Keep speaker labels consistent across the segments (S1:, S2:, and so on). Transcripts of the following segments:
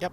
S1: Yep.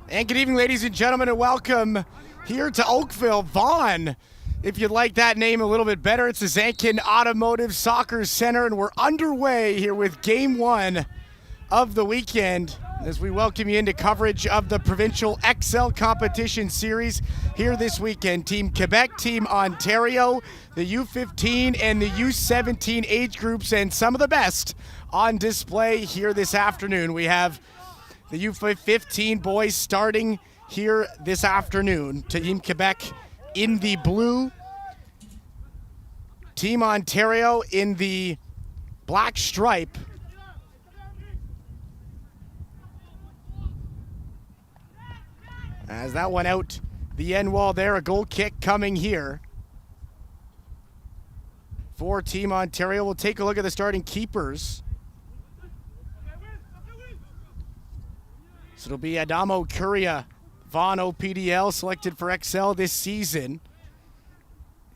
S1: And good evening, ladies and gentlemen, and welcome here to Oakville. Vaughn, if you'd like that name a little bit better, it's the Zankin Automotive Soccer Center, and we're underway here with Game 1 of the weekend as we welcome you into coverage of the Provincial XL Competition Series here this weekend. Team Quebec, Team Ontario, the U15 and the U17 age groups, and some of the best on display here this afternoon. We have the U15 boys starting here this afternoon. Team Quebec in the blue, Team Ontario in the black stripe. As that one out the end wall there, a goal kick coming here for Team Ontario. We'll take a look at the starting keepers. So it'll be Adamo Curia, Vaughn OPDL, selected for XL this season.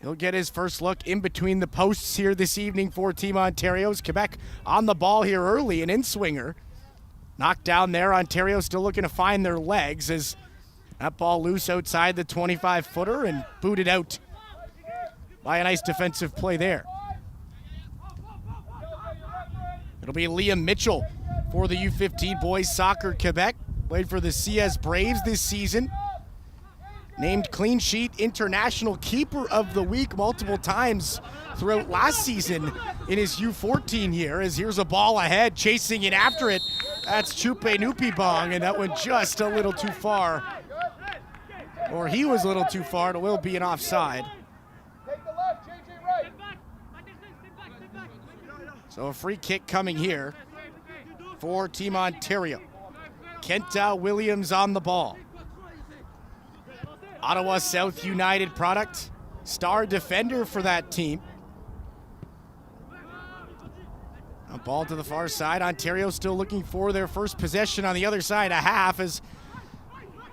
S1: He'll get his first look in between the posts here this evening for Team Ontario's. Quebec on the ball here early, an in-swinger. Knocked down there. Ontario still looking to find their legs as that ball loose outside the 25-footer and booted out by a nice defensive play there. It'll be Liam Mitchell for the U15 boys soccer Quebec. Played for the CS Braves this season. Named Clean Sheet International Keeper of the Week multiple times throughout last season in his U14 year. As here's a ball ahead, chasing it after it. That's Chupe Nupibong, and that went just a little too far. Or he was a little too far. It will be an offside. So a free kick coming here for Team Ontario. Kenta Williams on the ball. Ottawa South United product, star defender for that team. A ball to the far side. Ontario still looking for their first possession on the other side, a half, as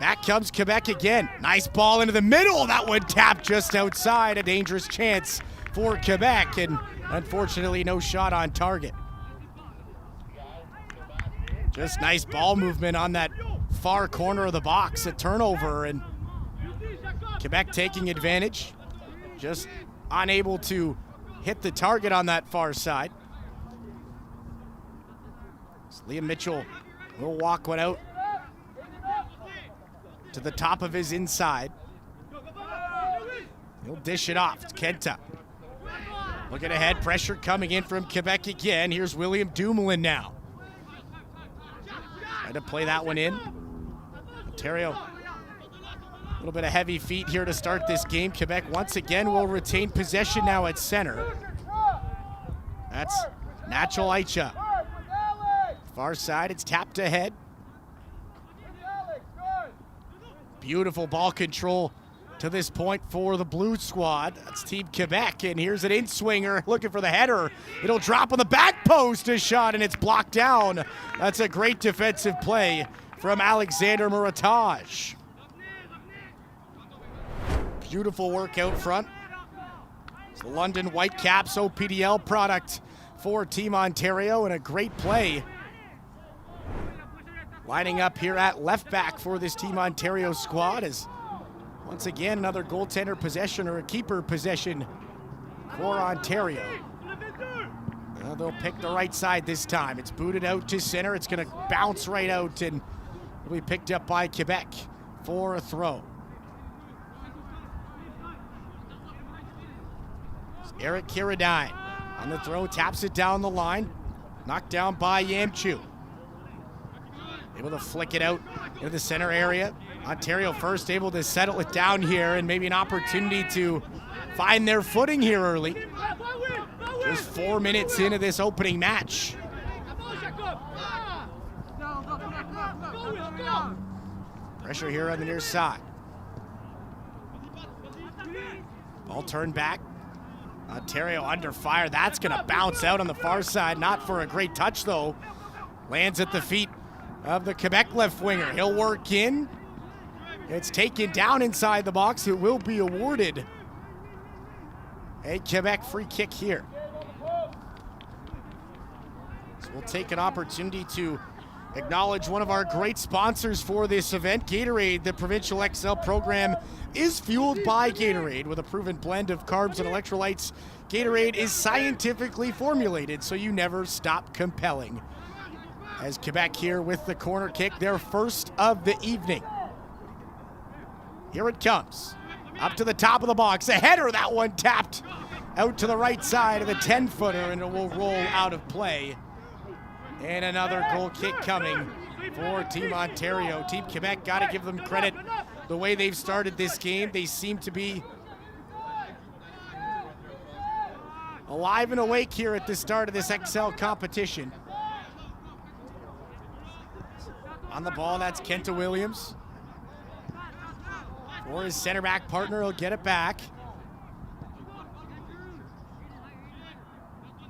S1: back comes Quebec again. Nice ball into the middle. That one tapped just outside. A dangerous chance for Quebec, and unfortunately no shot on target. Just nice ball movement on that far corner of the box, a turnover, and Quebec taking advantage. Just unable to hit the target on that far side. So Liam Mitchell will walk one out to the top of his inside. He'll dish it off. It's Kenta. Looking ahead, pressure coming in from Quebec again. Here's William Dumoulin now. Trying to play that one in. Ontario, a little bit of heavy feet here to start this game. Quebec once again will retain possession now at center. That's Nachal Aicha. Far side, it's tapped ahead. Beautiful ball control to this point for the blue squad. That's Team Quebec, and here's an in-swinger looking for the header. It'll drop on the back post, a shot, and it's blocked down. That's a great defensive play from Alexander Muratage. Beautiful work out front. It's the London Whitecaps OPDL product for Team Ontario, and a great play. Lining up here at left back for this Team Ontario squad is once again another goaltender possession or a keeper possession for Ontario. Well, they'll pick the right side this time. It's booted out to center. It's going to bounce right out and will be picked up by Quebec for a throw. Eric Carradine on the throw, taps it down the line. Knocked down by Yamchu. Able to flick it out into the center area. Ontario first able to settle it down here, and maybe an opportunity to find their footing here early. Just 4 minutes into this opening match. Pressure here on the near side. Ball turned back. Ontario under fire. That's going to bounce out on the far side. Not for a great touch, though. Lands at the feet of the Quebec left winger. He'll work in. It's taken down inside the box. It will be awarded a Quebec free kick here. So we'll take an opportunity to acknowledge one of our great sponsors for this event, Gatorade. The Provincial XL program is fueled by Gatorade with a proven blend of carbs and electrolytes. Gatorade is scientifically formulated so you never stop compelling. As Quebec here with the corner kick, their first of the evening. Here it comes. Up to the top of the box. A header, that one tapped out to the right side of the 10-footer, and it will roll out of play. And another goal kick coming for Team Ontario. Team Quebec, got to give them credit. The way they've started this game, they seem to be alive and awake here at the start of this XL competition. On the ball, that's Kenta Williams. For his center back partner, he'll get it back.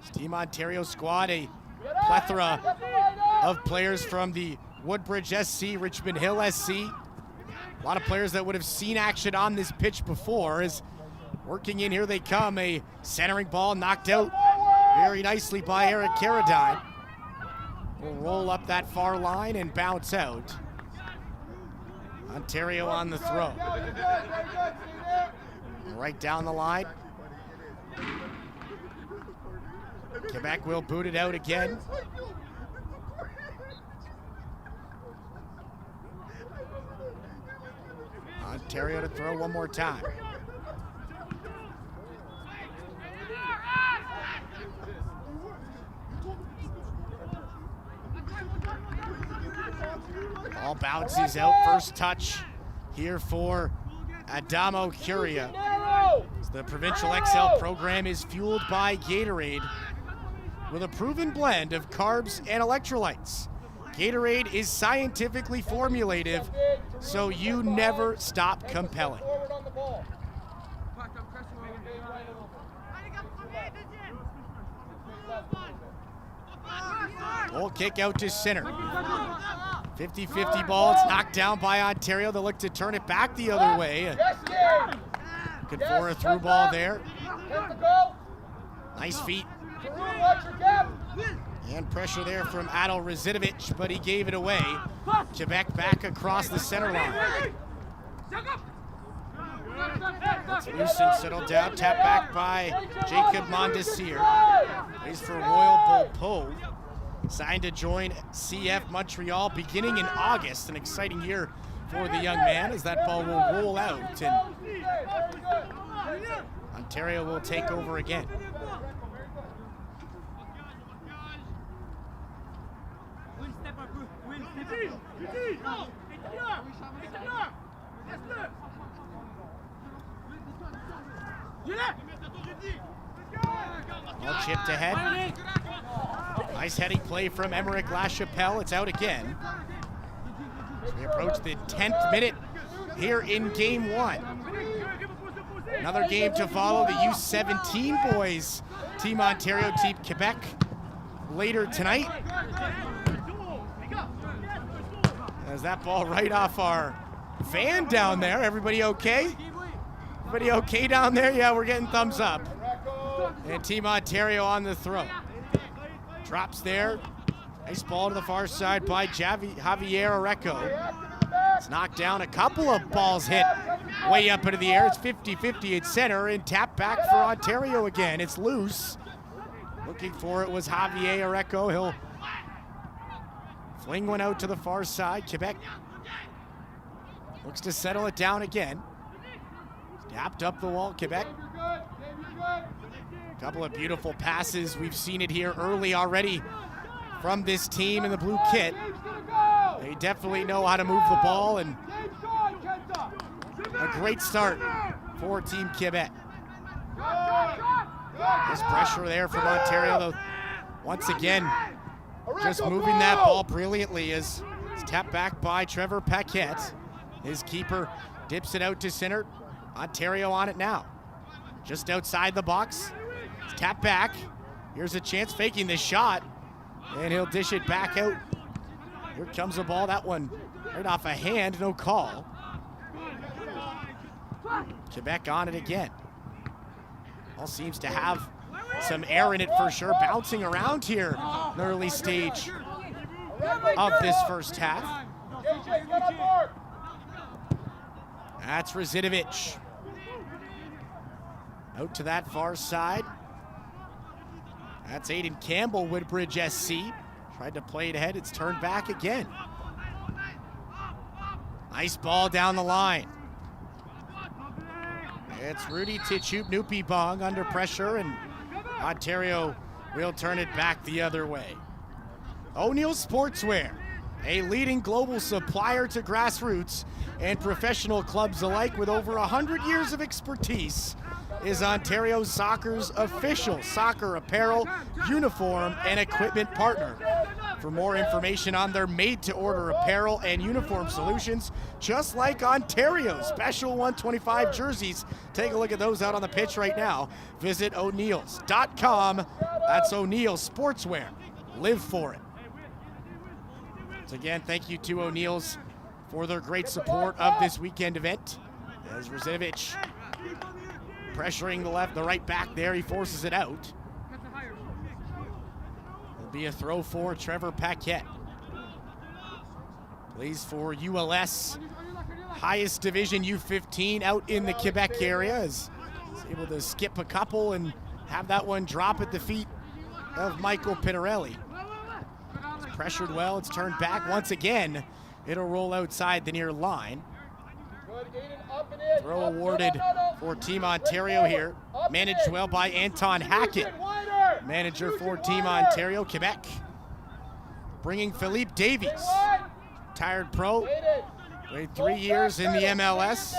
S1: This Team Ontario squad, a plethora of players from the Woodbridge SC, Richmond Hill SC. A lot of players that would have seen action on this pitch before. As working in, here they come. A centering ball knocked out very nicely by Eric Carradine. Will roll up that far line and bounce out. Ontario on the throw. Right down the line. Quebec will boot it out again. Ontario to throw one more time. Ball bounces out, first touch here for Adamo Curia. The Provincial XL program is fueled by Gatorade with a proven blend of carbs and electrolytes. Gatorade is scientifically formulated, so you never stop compelling. Goal kick out to center. 50-50 ball. It's knocked down by Ontario. They'll look to turn it back the other way. Looking for a through ball there. Nice feet. And pressure there from Adel Razidovic, but he gave it away. Quebec back across the center line. It's loose and settled down. Tap back by Jacob Mondesir. Plays for Royal Beauport. Signed to join CF Montreal beginning in August. An exciting year for the young man as that ball will roll out. And Ontario will take over again. All chipped ahead. Nice heading play from Emerick LaChapelle. It's out again. So we approach the 10th minute here in game one. Another game to follow, the U17 boys. Team Ontario, Team Quebec later tonight. As that ball right off our fan down there. Everybody okay? Everybody okay down there? Yeah, we're getting thumbs up. And Team Ontario on the throw. Drops there. Nice ball to the far side by Javier Areco. It's knocked down. A couple of balls hit way up into the air. It's 50-50 at center and tap back for Ontario again. It's loose. Looking for it was Javier Areco. He'll fling one out to the far side. Quebec looks to settle it down again. Tapped up the wall, Quebec. A couple of beautiful passes. We've seen it here early already from this team in the blue kit. They definitely know how to move the ball, and a great start for Team Quebec. There's pressure there from Ontario, though. Once again, just moving that ball brilliantly as it's tapped back by Trevor Paquette. His keeper dips it out to center. Ontario on it now. Just outside the box. It's tapped back. Here's a chance, faking the shot, and he'll dish it back out. Here comes the ball. That one right off a hand, no call. Quebec on it again. All seems to have some air in it for sure. Bouncing around here in the early stage of this first half. That's Razidovic. Out to that far side. That's Aiden Campbell, Woodbridge SC. Tried to play it ahead. It's turned back again. Nice ball down the line. It's Rudy Tichup-Nupibong under pressure, and Ontario will turn it back the other way. O'Neill Sportswear, a leading global supplier to grassroots and professional clubs alike with over 100 years of expertise, is Ontario Soccer's official soccer apparel, uniform, and equipment partner. For more information on their made-to-order apparel and uniform solutions, just like Ontario's Special 125 jerseys, take a look at those out on the pitch right now. Visit O'Neills.com. That's O'Neill Sportswear. Live for it. Once again, thank you to O'Neills for their great support of this weekend event. As Razidovic pressuring the right back there, he forces it out. It'll be a throw for Trevor Paquette. Plays for ULS, highest division U15 out in the Quebec area. Is able to skip a couple and have that one drop at the feet of Michael Pittarelli. It's pressured well, it's turned back once again. It'll roll outside the near line. Throw awarded for Team Ontario here. Managed well by Anton Hackett, manager for Team Ontario, Quebec. Bringing Philippe Davies, retired pro, played 3 years in the MLS,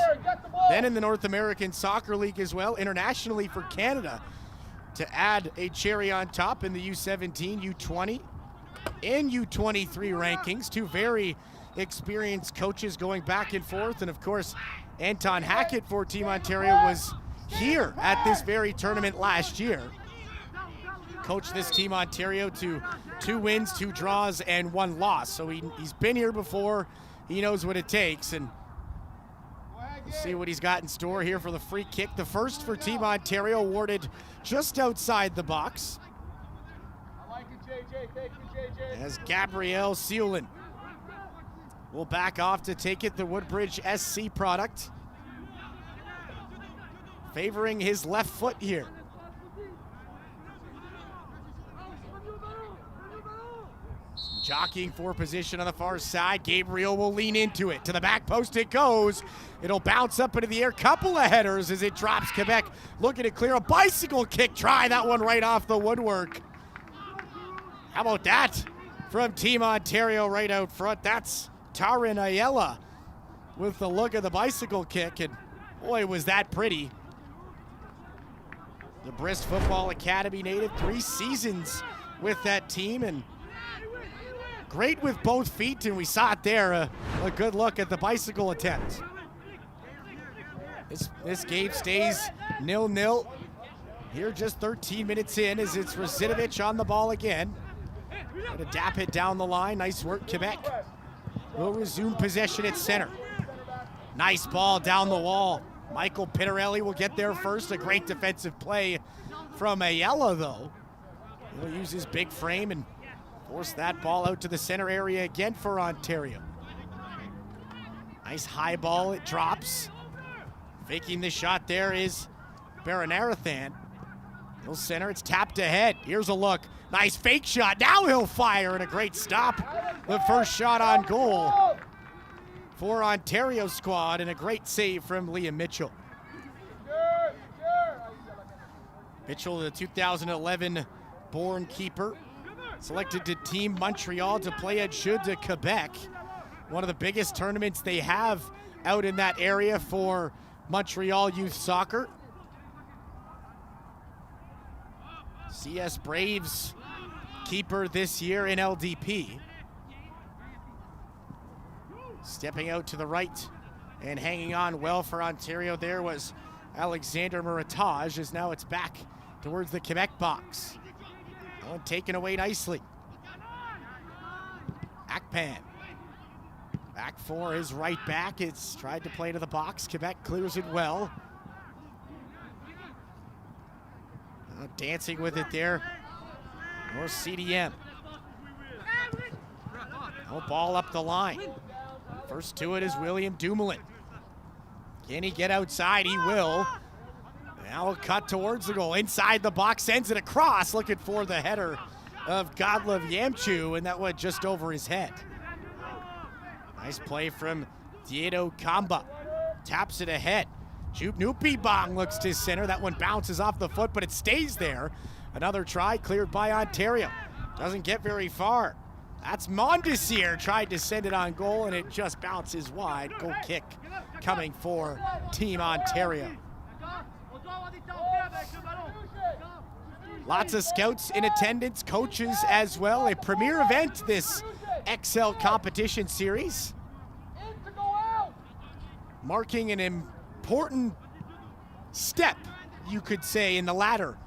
S1: then in the North American Soccer League as well, internationally for Canada, to add a cherry on top in the U17, U20, and U23 rankings. Two very experienced coaches going back and forth, and of course Anton Hackett for Team Ontario was here at this very tournament last year. Coached this Team Ontario to 2 wins, 2 draws, and 1 loss. So he's been here before. He knows what it takes, and we'll see what he's got in store here for the free kick. The first for Team Ontario, awarded just outside the box. As Gabriel Seulin will back off to take it, the Woodbridge SC product. Favoring his left foot here. Jockeying for position on the far side. Gabriel will lean into it. To the back post it goes. It'll bounce up into the air. Couple of headers as it drops. Quebec looking to clear a bicycle kick. Try that one right off the woodwork. How about that from Team Ontario right out front? That's Tarin Ayala with the look of the bicycle kick, and boy, was that pretty. The Brist Football Academy native, 3 seasons with that team, and great with both feet, and we saw it there, a good look at the bicycle attempt. This game stays 0-0. Here just 13 minutes in as it's Razidovic on the ball again. Got a dap it down the line, nice work Quebec. Will resume possession at center. Nice ball down the wall. Michael Pittarelli will get there first. A great defensive play from Ayala, though. He'll use his big frame and force that ball out to the center area again for Ontario. Nice high ball, it drops. Faking the shot there is Baronarathan. He'll center, it's tapped ahead. Here's a look. Nice fake shot. Now he'll fire, and a great stop. The first shot on goal for Ontario squad, and a great save from Liam Mitchell. Mitchell, the 2011 born keeper, selected to Team Montreal to play at Jeux de Quebec, one of the biggest tournaments they have out in that area for Montreal youth soccer. CS Braves keeper this year in LDP. Stepping out to the right and hanging on well for Ontario there was Alexander Muratage, as now it's back towards the Quebec box. Oh, taken away nicely. Akpan. Back for his right back. It's tried to play to the box. Quebec clears it well. Dancing with it there. More CDM. No ball up the line. First to it is William Dumoulin. Can he get outside? He will. Now a cut towards the goal. Inside the box, sends it across, looking for the header of Godlove Yamchu, and that went just over his head. Nice play from Diedo Kamba. Taps it ahead. Nupi Bong looks to center. That one bounces off the foot, but it stays there. Another try cleared by Ontario. Doesn't get very far. That's Mondesir, tried to send it on goal, and it just bounces wide. Goal kick coming for Team Ontario. Lots of scouts in attendance, coaches as well. A premier event, this XL competition series. Marking an important step, you could say, in the ladder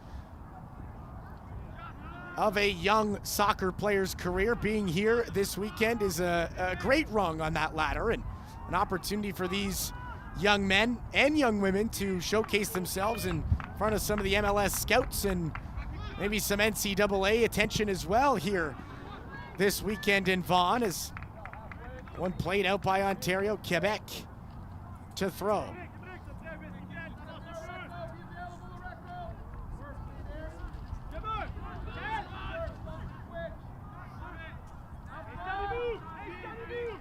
S1: of a young soccer player's career. Being here this weekend is a great rung on that ladder, and an opportunity for these young men and young women to showcase themselves in front of some of the MLS scouts and maybe some NCAA attention as well here this weekend in Vaughan, as one played out by Ontario. Quebec to throw.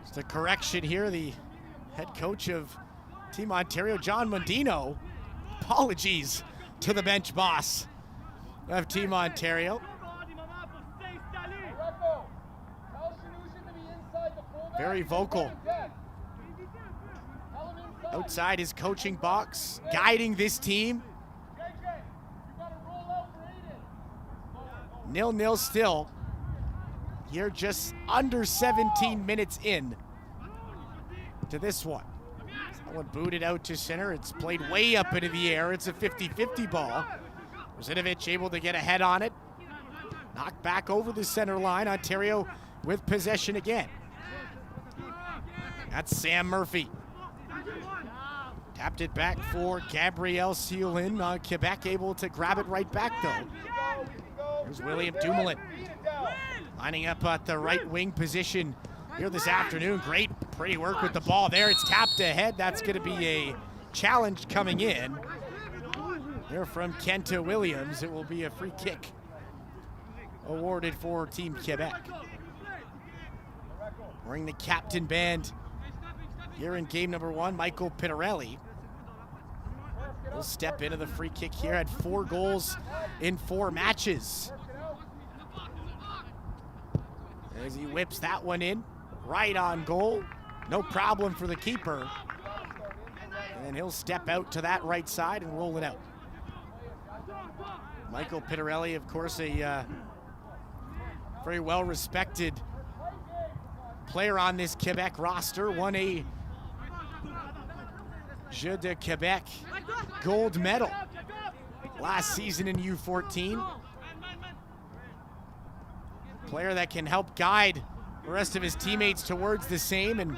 S1: Just a correction here. The head coach of Team Ontario, John Mondino, apologies to the bench boss of Team Ontario. Very vocal outside his coaching box, guiding this team. 0-0 still. Here just under 17 minutes in to this one. That one booted out to center. It's played way up into the air. It's a 50-50 ball. Rosinovic able to get a head on it. Knocked back over the center line. Ontario with possession again. That's Sam Murphy. Tapped it back for Gabriel Seulin. Quebec able to grab it right back though. There's William Dumoulin lining up at the right wing position here this afternoon. Great, pretty work with the ball there. It's tapped ahead. That's going to be a challenge coming in. Here from Kenta Williams. It will be a free kick awarded for Team Quebec. Wearing the captain band here in game number one, Michael Pittarelli will step into the free kick here. Had 4 goals in 4 matches. As he whips that one in, right on goal. No problem for the keeper. And he'll step out to that right side and roll it out. Michael Pittarelli, of course, a very well-respected player on this Quebec roster. Won a Jeux de Quebec gold medal last season in U15. Player that can help guide the rest of his teammates towards the same, and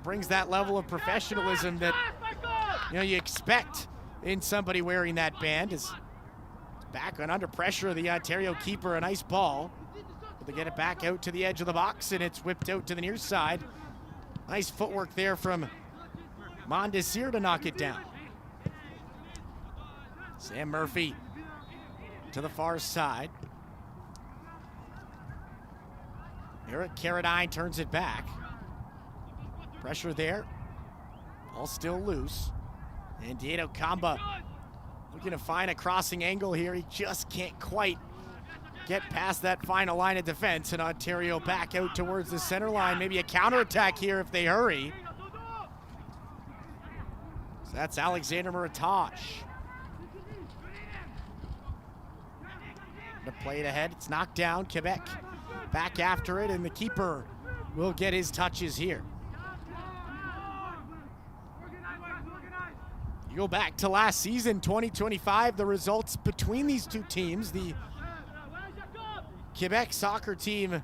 S1: brings that level of professionalism that you expect in somebody wearing that band. Is back and under pressure of the Ontario keeper. A nice ball, but they get it back out to the edge of the box, and it's whipped out to the near side. Nice footwork there from Mondesir to knock it down. Sam Murphy to the far side. Eric Carradine turns it back. Pressure there. All still loose. And Diedo Kamba Looking to find a crossing angle here. He just can't quite get past that final line of defense, and Ontario back out towards the center line. Maybe a counterattack here if they hurry. So that's Alexander Muratage. The play it ahead, it's knocked down. Quebec back after it, and the keeper will get his touches here. You go back to last season, 2025, the results between these two teams, the Quebec soccer team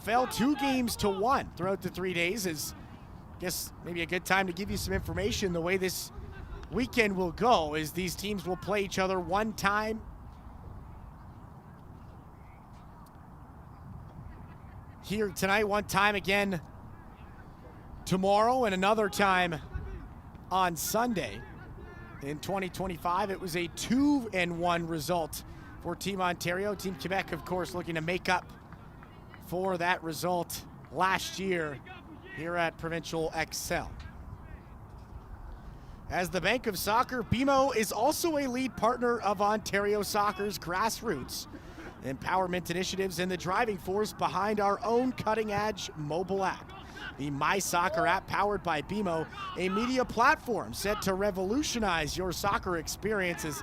S1: fell 2-1 throughout the 3 days. Is guess maybe a good time to give you some information. The way this weekend will go is these teams will play each other one time here tonight, one time again tomorrow, and another time on Sunday. In 2025, it was a 2-1 result for Team Ontario. Team Quebec, of course, looking to make up for that result last year here at Provincial XL. As the Bank of Soccer, BMO is also a lead partner of Ontario Soccer's grassroots empowerment initiatives and the driving force behind our own cutting-edge mobile app. The My Soccer app, powered by BMO, a media platform set to revolutionize your soccer experiences.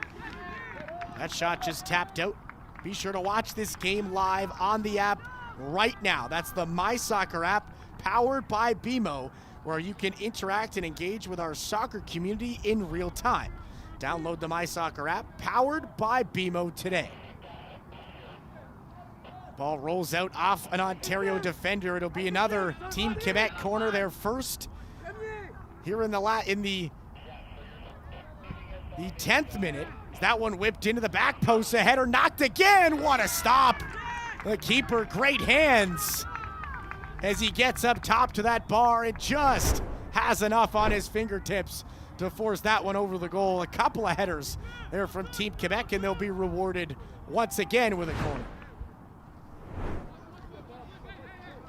S1: That shot just tapped out. Be sure to watch this game live on the app right now. That's the My Soccer app, powered by BMO, where you can interact and engage with our soccer community in real time. Download the My Soccer app, powered by BMO today. Ball rolls out off an Ontario defender. It'll be another Team Quebec corner, their first here in the 10th minute. That one whipped into the back post, a header knocked again. What a stop. The keeper, great hands as he gets up top to that bar and just has enough on his fingertips to force that one over the goal. A couple of headers there from Team Quebec, and they'll be rewarded once again with a corner.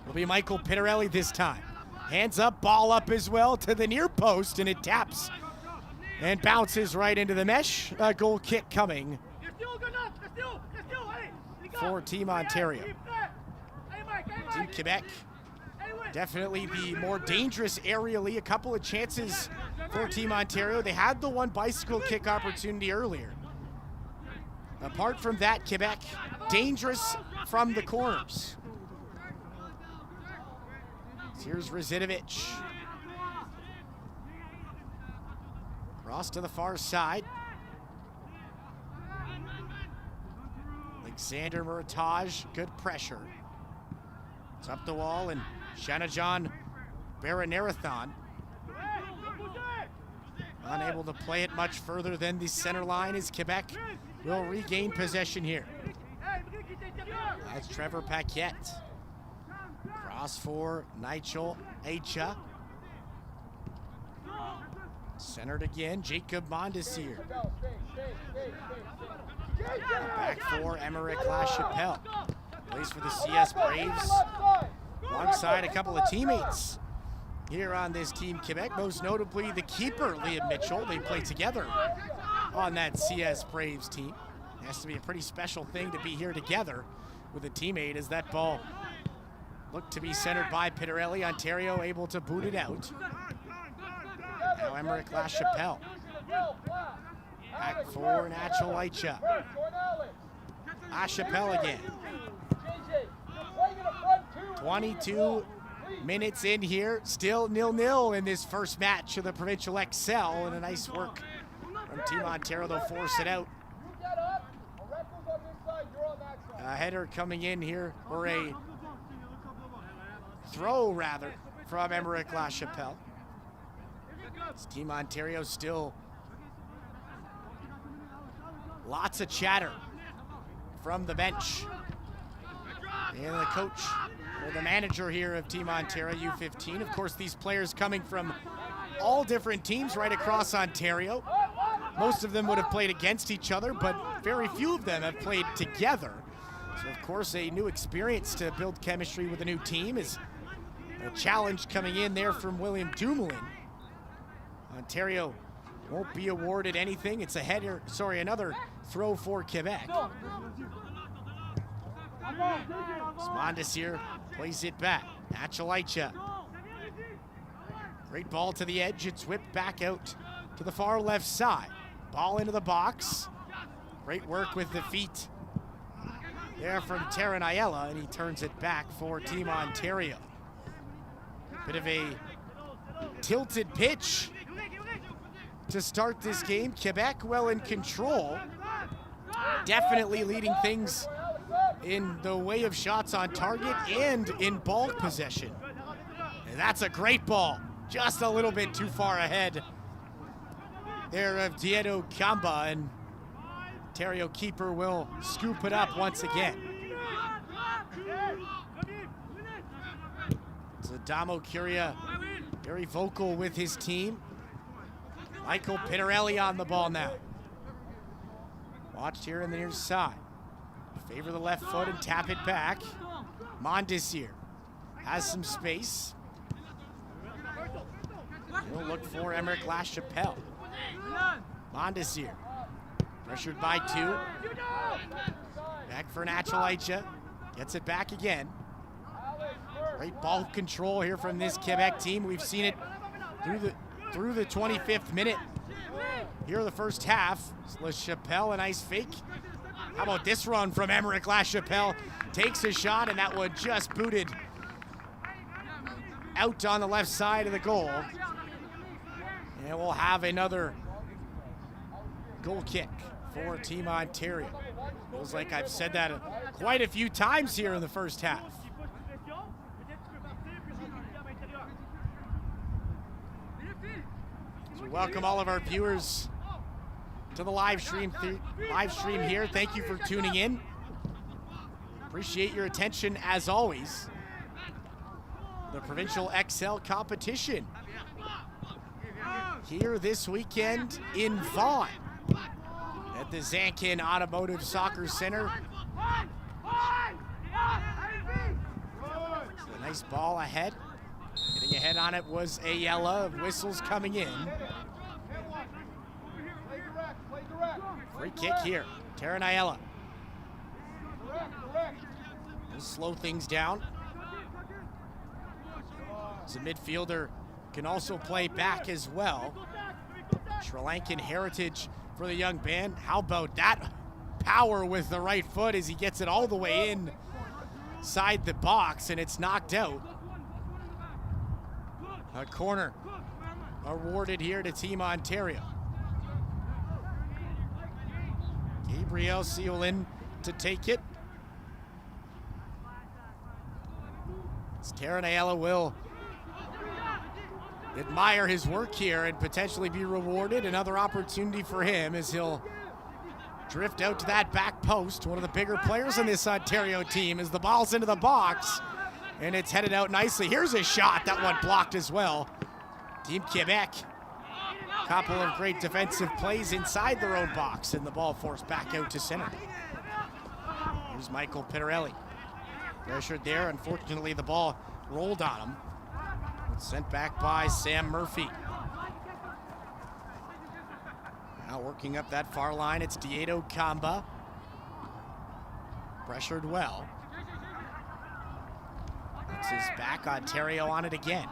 S1: It'll be Michael Pittarelli this time. Hands up, ball up as well to the near post, and it taps and bounces right into the mesh. A goal kick coming for Team Ontario. Team Quebec, definitely the more dangerous aerially. A couple of chances for Team Ontario. They had the one bicycle kick opportunity earlier. Apart from that, Quebec dangerous from the corners. Here's Razidovic. Cross to the far side. Alexander Muratage, good pressure. It's up the wall, and Shanajan Baranarathon unable to play it much further than the center line as Quebec will regain possession here. That's Trevor Paquette. Cross for Nigel Aicha. Centered again, Jacob Mondesir. Back for Emerick LaChapelle. Plays for the CS Braves alongside a couple of teammates here on this Team Quebec, most notably the keeper, Liam Mitchell. They play together on that CS Braves team. It has to be a pretty special thing to be here together with a teammate as that ball looked to be centered by Pittarelli. Ontario able to boot it out. Now Emerick LaChapelle. Back for Nigel Aicha. LaChapelle again. 22 minutes in here, still 0-0 in this first match of the Provincial XL, and a nice work from Team Ontario. They'll force it out. A header coming in here, or a throw rather, from Emerick LaChapelle. Team Ontario still lots of chatter from the bench. And the coach, or the manager here of Team Ontario U15. Of course, these players coming from all different teams right across Ontario. Most of them would have played against each other, but very few of them have played together. So, of course, a new experience to build chemistry with a new team is a challenge coming in there from William Dumoulin. Ontario won't be awarded anything. It's a header, sorry, another throw for Quebec. Mondesir plays it back. Achalicha. Great ball to the edge. It's whipped back out to the far left side. Ball into the box. Great work with the feet there from Taran Ayala, and he turns it back for Team Ontario. Bit of a tilted pitch to start this game. Quebec well in control. Definitely leading things in the way of shots on target and in ball possession. And that's a great ball. Just a little bit too far ahead there of Diego Kamba, and Ontario keeper will scoop it up once again. So Damo Curia very vocal with his team. Michael Pinarelli on the ball now. Watched here in the near side. Favor the left foot and tap it back. Mondesir has some space. He'll look for Emerick LaChapelle. Mondesir pressured by two. Back for Nachalicha. Gets it back again. Great ball control here from this Quebec team. We've seen it through the 25th minute here in the first half. LaChapelle, a nice fake. How about this run from Emerick LaChapelle? Takes a shot, and that one just booted out on the left side of the goal. And we'll have another goal kick for Team Ontario. Feels like I've said that quite a few times here in the first half. So welcome all of our viewers to the live stream here. Thank you for tuning in. Appreciate your attention as always. The Provincial XL competition here this weekend in Vaughan at the Zankin Automotive Soccer Center. So a nice ball ahead. Getting ahead on it was Ayala. Whistles coming in. Free kick here. Taran Ayala. We'll slow things down. As a midfielder, can also play back as well. Sri Lankan heritage for the young man. How about that power with the right foot as he gets it all the way inside the box, and it's knocked out. A corner awarded here to Team Ontario. Gabriel Ciolin to take it. Taran Ayala will admire his work here and potentially be rewarded. Another opportunity for him as he'll drift out to that back post. One of the bigger players in this Ontario team as the ball's into the box and it's headed out nicely. Here's a shot. That one blocked as well. Team Quebec, couple of great defensive plays inside their own box and the ball forced back out to center. Here's Michael Pinarelli. Pressured there. Unfortunately, the ball rolled on him. Sent back by Sam Murphy. Now working up that far line, it's Diego Kamba. Pressured well. That's his back. Ontario on it again.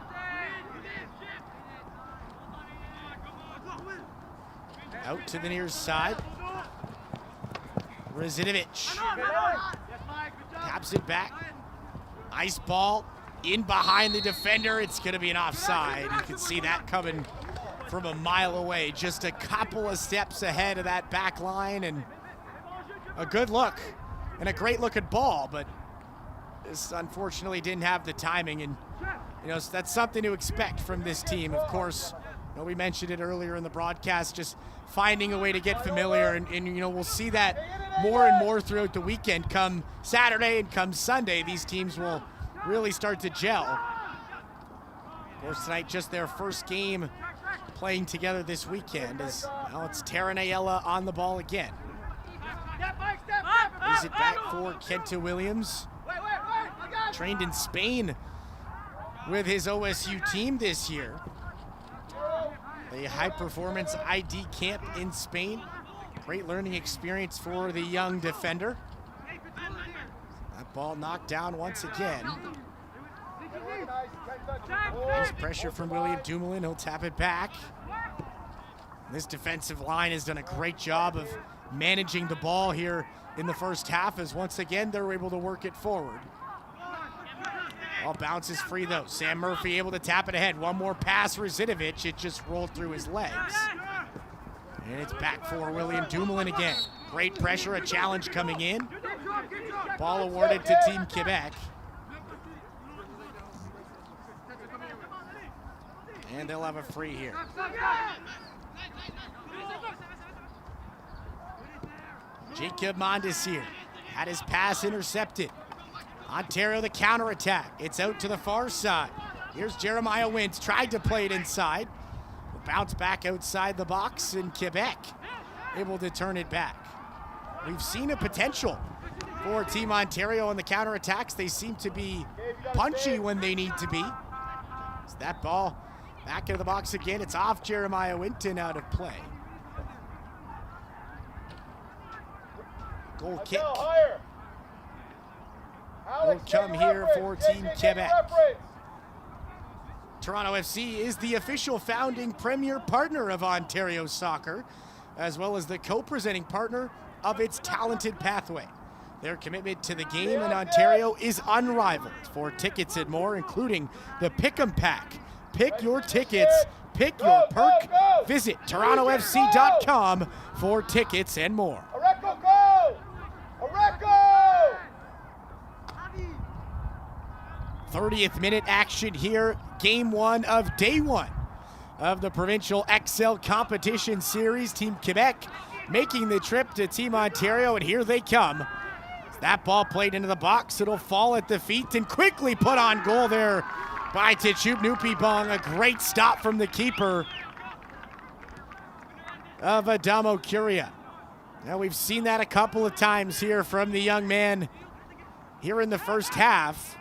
S1: Out to the near side. Razinovic taps it back. Nice ball. In behind the defender, it's going to be an offside. You can see that coming from a mile away. Just a couple of steps ahead of that back line, and a good look and a great looking ball, but this unfortunately didn't have the timing, and that's something to expect from this team. Of course, we mentioned it earlier in the broadcast, just finding a way to get familiar, and we'll see that more and more throughout the weekend. Come Saturday and come Sunday, these teams will really start to gel. Of course, tonight just their first game playing together this weekend. As now it's Taran Ayala on the ball again. Is it back for Kenta Williams? Trained in Spain with his OSU team this year. the high-performance ID camp in Spain. Great learning experience for the young defender. That ball knocked down once again. Nice pressure from William Dumoulin. He'll tap it back. This defensive line has done a great job of managing the ball here in the first half, as once again they're able to work it forward. Ball bounces free though. Sam Murphy able to tap it ahead. One more pass, Razinovich. It just rolled through his legs. And it's back for William Dumoulin again. Great pressure, a challenge coming in. Ball awarded to Team Quebec. And they'll have a free here. Jacob Mondesir had his pass intercepted. Ontario the counterattack. It's out to the far side. Here's Jeremiah Wintz, tried to play it inside. Bounce back outside the box, and Quebec able to turn it back. We've seen a potential for Team Ontario on the counterattacks. They seem to be punchy when they need to be. So that ball back into the box again. It's off Jeremiah Winton, out of play. Goal kick will come here for Team Quebec. Toronto FC is the official founding premier partner of Ontario Soccer, as well as the co-presenting partner of its Talented Pathway. Their commitment to the game in Ontario is unrivaled. For tickets and more, including the Pick'em Pack. Pick your tickets, pick your perk. Visit torontofc.com for tickets and more. 30th minute action here, game one of day one of the Provincial XL Competition Series. Team Quebec making the trip to Team Ontario, and here they come. That ball played into the box. It'll fall at the feet and quickly put on goal there by Tchoup Nupibong. A great stop from the keeper of Adamo Curia. Now, we've seen that a couple of times here from the young man here in the first half.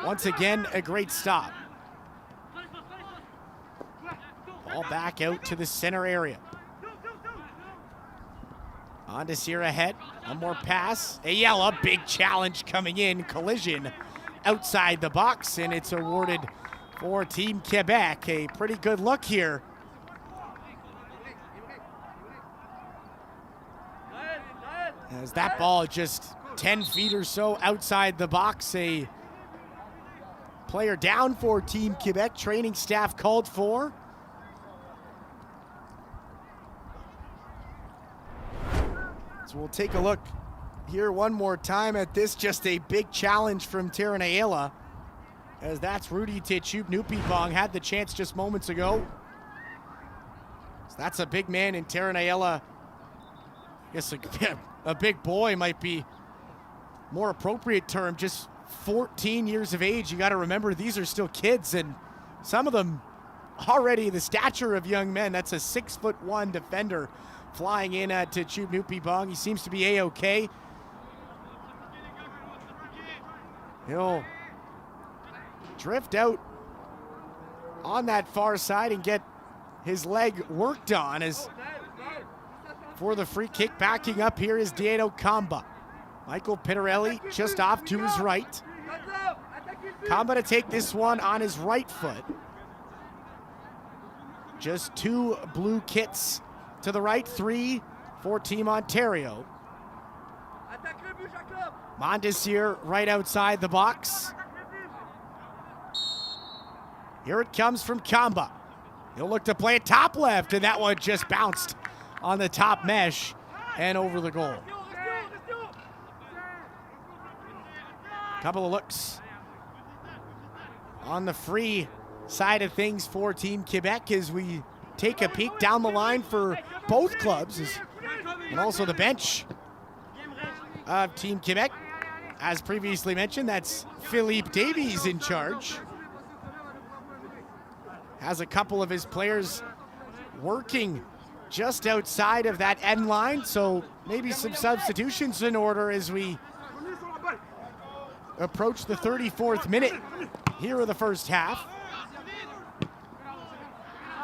S1: Once again, a great stop. Ball back out to the center area. On to Sierra ahead. One more pass. Ayala, big challenge coming in. Collision outside the box, and it's awarded for Team Quebec. A pretty good look here. As that ball just 10 feet or so outside the box. A player down for Team Quebec. Training staff called for. So we'll take a look here one more time at this. Just a big challenge from Taran Ayala, as that's Rudy Tchoup Nupibong. Had the chance just moments ago. So that's a big man in Taran Ayala. I guess a big boy might be more appropriate term. Just 14 years of age. You got to remember, these are still kids, and some of them already the stature of young men. That's a 6'1" defender flying in at Tchoup Nupibong. He seems to be A-OK. He'll drift out on that far side and get his leg worked on. As for the free kick, backing up here is Diedo Kamba. Michael Pittarelli just off to his right. Kamba to take this one on his right foot. Just two blue kits to the right, three for Team Ontario. Mondesir right outside the box. Here it comes from Kamba. He'll look to play it top left, and that one just bounced on the top mesh and over the goal. Couple of looks on the free side of things for Team Quebec as we take a peek down the line for both clubs, and also the bench of Team Quebec. As previously mentioned, that's Philippe Davies in charge. Has a couple of his players working just outside of that end line, so maybe some substitutions in order as we approach the 34th minute here of the first half.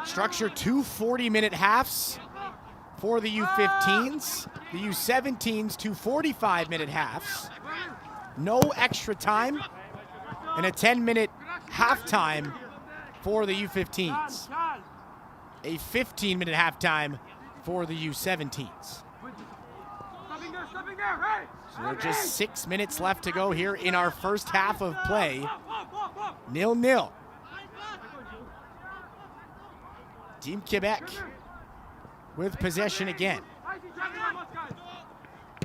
S1: Structure 2 40-minute halves for the U15s. The U17s 2 45-minute halves. No extra time, and a 10-minute halftime for the U15s. A 15-minute halftime for the U17s. So we're just 6 minutes left to go here in our first half of play. 0-0. Team Quebec with possession again.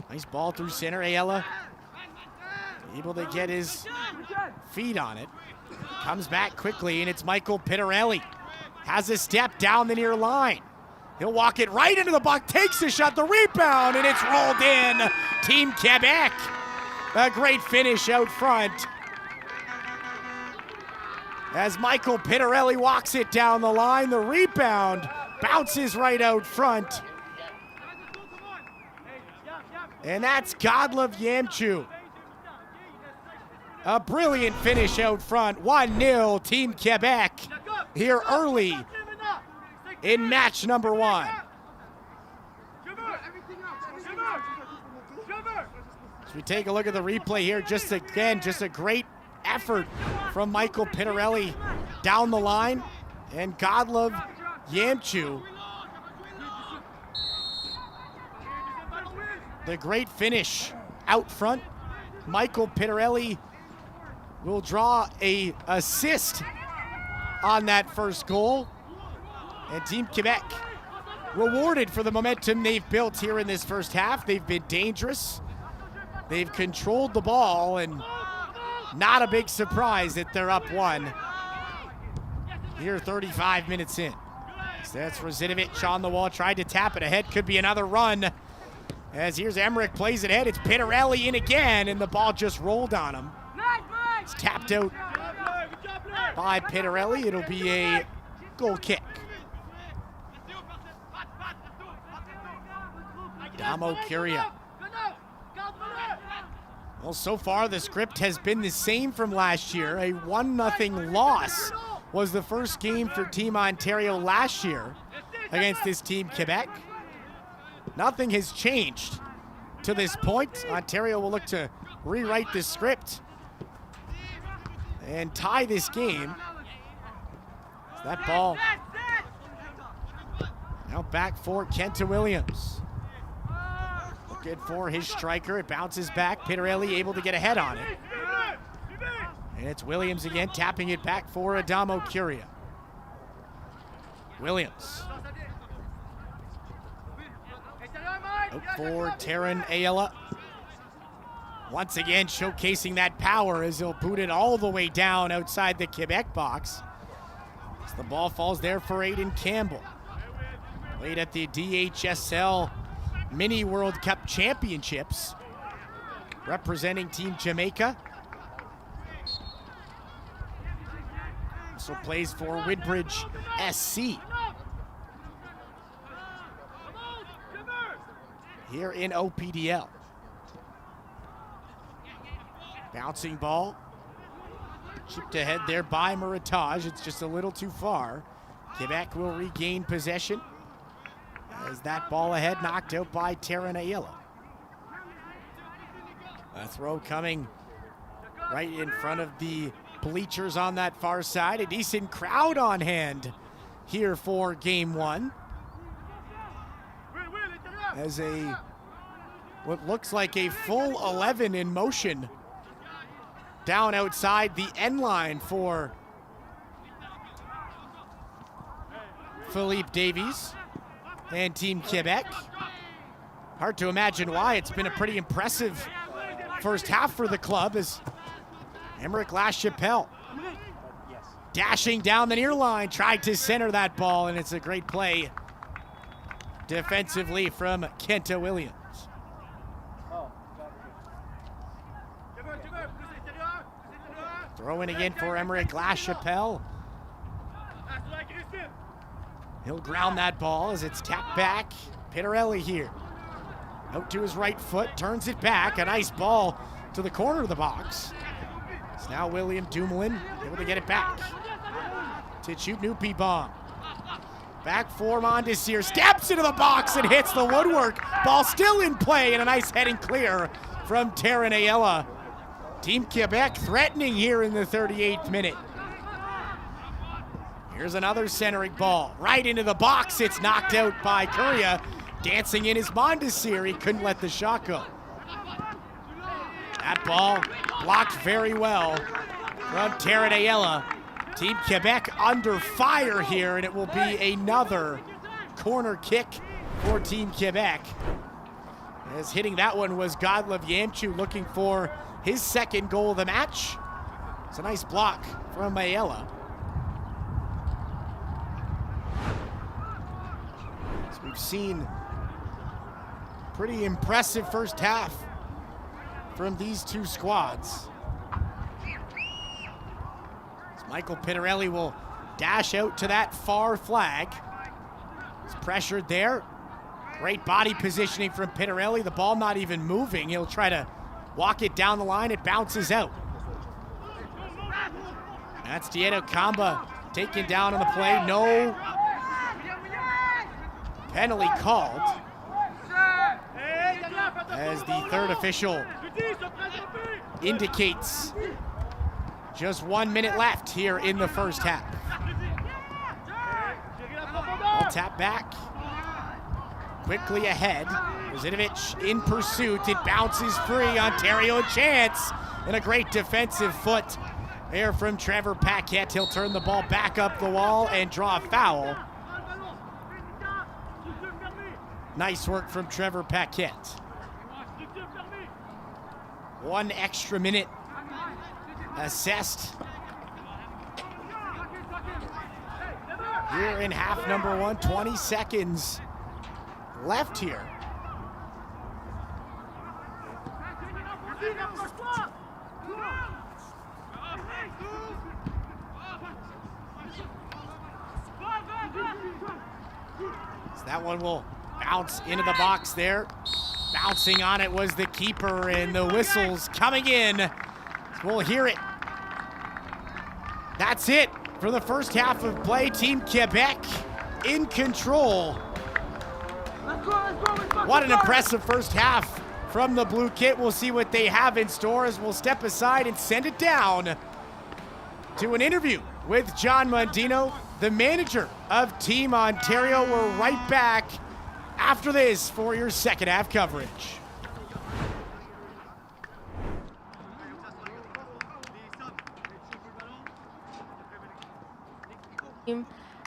S1: Nice ball through center. Ayala able to get his feet on it. Comes back quickly, and it's Michael Pittarelli. Has a step down the near line. He'll walk it right into the puck, takes the shot, the rebound, and it's rolled in. Team Quebec. A great finish out front. As Michael Pittarelli walks it down the line, the rebound bounces right out front. And that's Godlove Yamchu. A brilliant finish out front. 1-0 Team Quebec here early in match number 1. As we take a look at the replay here, just a great effort from Michael Pittarelli down the line, and Godlove Yamchu. The great finish out front. Michael Pittarelli will draw a assist on that first goal. And Team Quebec rewarded for the momentum they've built here in this first half. They've been dangerous. They've controlled the ball, and not a big surprise that they're up 1 here 35 minutes in. So that's Rosinovic on the wall, tried to tap it ahead. Could be another run. As here's Emmerich, plays it ahead. It's Pittarelli in again, and the ball just rolled on him. It's tapped out by Pittarelli. It'll be a goal kick. Damo Curia. Well, so far the script has been the same from last year. A 1-0 loss was the first game for Team Ontario last year against this Team Quebec. Nothing has changed to this point. Ontario will look to rewrite the script and tie this game. That ball now back for Kenta Williams. Good for his striker. It bounces back. Pittarelli able to get ahead on it. And it's Williams again, tapping it back for Adamo Curia. Williams. Out for Taran Ayala. Once again showcasing that power as he'll boot it all the way down outside the Quebec box. As the ball falls there for Aiden Campbell. Played at the DHSL Mini World Cup Championships, representing Team Jamaica. Also plays for Woodbridge SC here in OPDL. Bouncing ball, chipped ahead there by Meritage. It's just a little too far. Quebec will regain possession as that ball ahead, knocked out by Taran Ayala. A throw coming right in front of the bleachers on that far side. A decent crowd on hand here for game 1. As what looks like a full 11 in motion down outside the end line for Philippe Davies and Team Quebec. Hard to imagine why. It's been a pretty impressive first half for the club as Emmerich Lachapelle dashing down the near line, tried to center that ball, and it's a great play defensively from Kenta Williams. Throw in again for Emmerich Lachapelle. He'll ground that ball as it's tapped back. Pittarelli here. Out to his right foot, turns it back. A nice ball to the corner of the box. It's now William Dumoulin able to get it back to Chutnupi Bomb. Back for Mondesir, steps into the box and hits the woodwork. Ball still in play, and a nice heading clear from Taryn Ayala. Team Quebec threatening here in the 38th minute. Here's another centering ball, right into the box. It's knocked out by Curia. Dancing in is Mondesir, he couldn't let the shot go. That ball blocked very well from Taryn Ayala. Team Quebec under fire here, and it will be another corner kick for Team Quebec. As hitting that one was Godlove Yamchu, looking for his second goal of the match. It's a nice block from Ayala. So we've seen pretty impressive first half from these two squads. Michael Pittarelli will dash out to that far flag. He's pressured there. Great body positioning from Pittarelli. The ball not even moving. He'll try to walk it down the line. It bounces out. That's Diego Kamba taken down on the play. No penalty called, as the third official indicates just 1 minute left here in the first half. Ball tap back. Quickly ahead. Zinovic in pursuit. It bounces free. Ontario a chance. And a great defensive foot there from Trevor Paquette. He'll turn the ball back up the wall and draw a foul. Nice work from Trevor Paquette. 1 extra minute assessed here in half number 1. 20 seconds left here. So that one will bounce into the box there. Bouncing on it was the keeper, and the whistles coming in. We'll hear it. That's it for the first half of play. Team Quebec in control. What an impressive first half from the Blue Kit. We'll see what they have in store as we'll step aside and send it down to an interview with John Mondino, the manager of Team Ontario. We're right back after this for your second half coverage.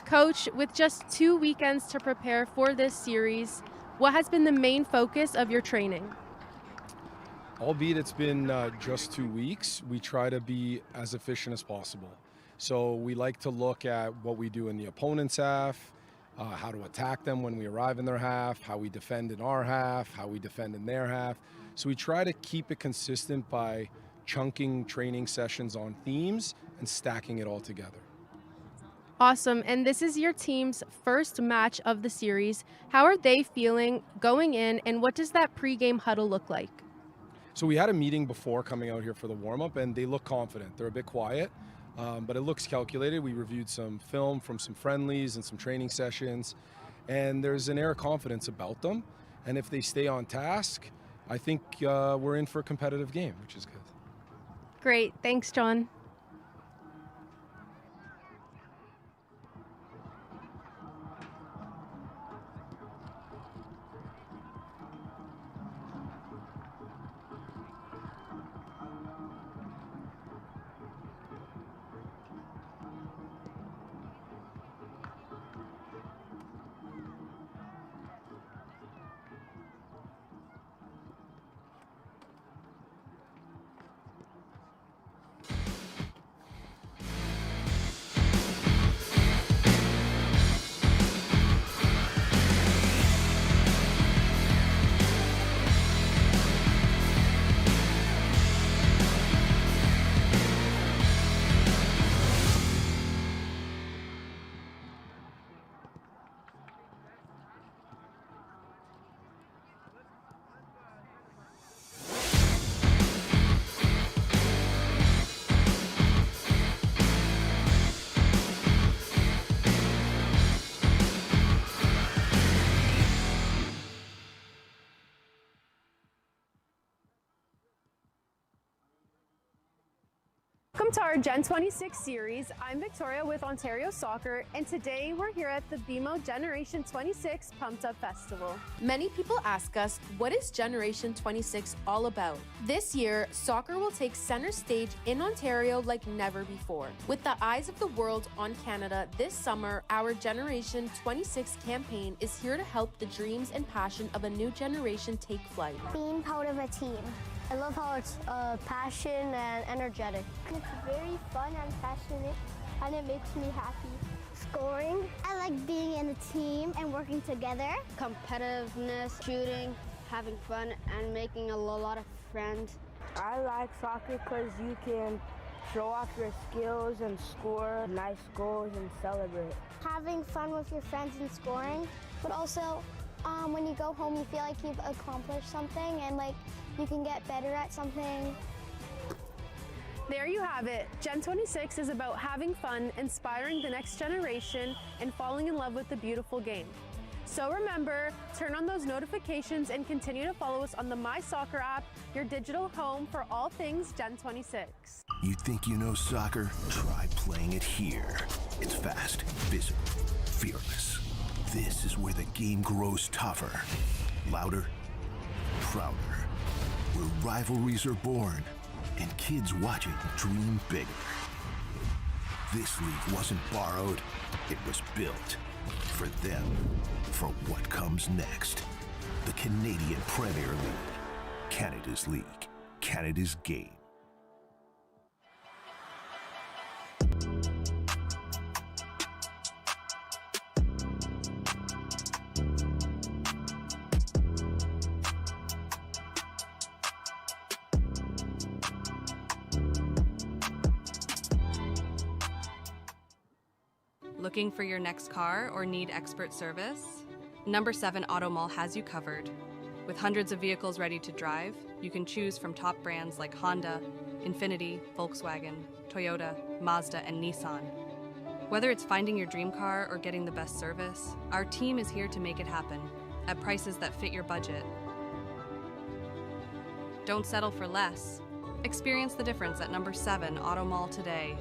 S2: Coach, with just 2 weekends to prepare for this series, what has been the main focus of your training?
S3: Albeit it's been just 2 weeks, we try to be as efficient as possible. So we like to look at what we do in the opponent's half, how to attack them when we arrive in their half, how we defend in our half, how we defend in their half. So we try to keep it consistent by chunking training sessions on themes and stacking it all together.
S2: Awesome. And this is your team's first match of the series. How are they feeling going in, and what does that pregame huddle look like?
S3: So we had a meeting before coming out here for the warm-up, and they look confident. They're a bit quiet, but it looks calculated. We reviewed some film from some friendlies and some training sessions, and there's an air of confidence about them. And if they stay on task, I think we're in for a competitive game, which is good.
S2: Great. Thanks, John. Welcome to our Gen 26 series. I'm Victoria with Ontario Soccer, and today we're here at the BMO Generation 26 Pumped Up Festival. Many people ask us, what is Generation 26 all about? This year, soccer will take center stage in Ontario like never before. With the eyes of the world on Canada this summer, our Generation 26 campaign is here to help the dreams and passion of a new generation take flight.
S4: Being part of a team. I love how it's passion and energetic. It's very fun and passionate, and it makes me happy. Scoring. I like being in a team and working together.
S5: Competitiveness, shooting, having fun, and making a lot of friends.
S6: I like soccer because you can show off your skills and score nice goals and celebrate.
S4: Having fun with your friends and scoring, but also when you go home, you feel like you've accomplished something and like you can get better at something.
S2: There you have it. Gen 26 is about having fun, inspiring the next generation, and falling in love with the beautiful game. So remember, turn on those notifications and continue to follow us on the My Soccer app, your digital home for all things Gen 26.
S7: You think you know soccer? Try playing it here. It's fast, physical, fearless. This is where the game grows tougher, louder, prouder, where rivalries are born and kids watching dream bigger. This league wasn't borrowed, it was built for them, for what comes next. The Canadian Premier League, Canada's league, Canada's game.
S8: Looking for your next car or need expert service? Number 7 Auto Mall has you covered. With hundreds of vehicles ready to drive, you can choose from top brands like Honda, Infiniti, Volkswagen, Toyota, Mazda, and Nissan. Whether it's finding your dream car or getting the best service, our team is here to make it happen at prices that fit your budget. Don't settle for less. Experience the difference at Number 7 Auto Mall today.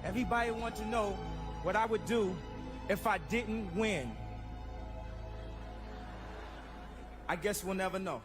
S9: Everybody wants to know what I would do if I didn't win. I guess we'll never know.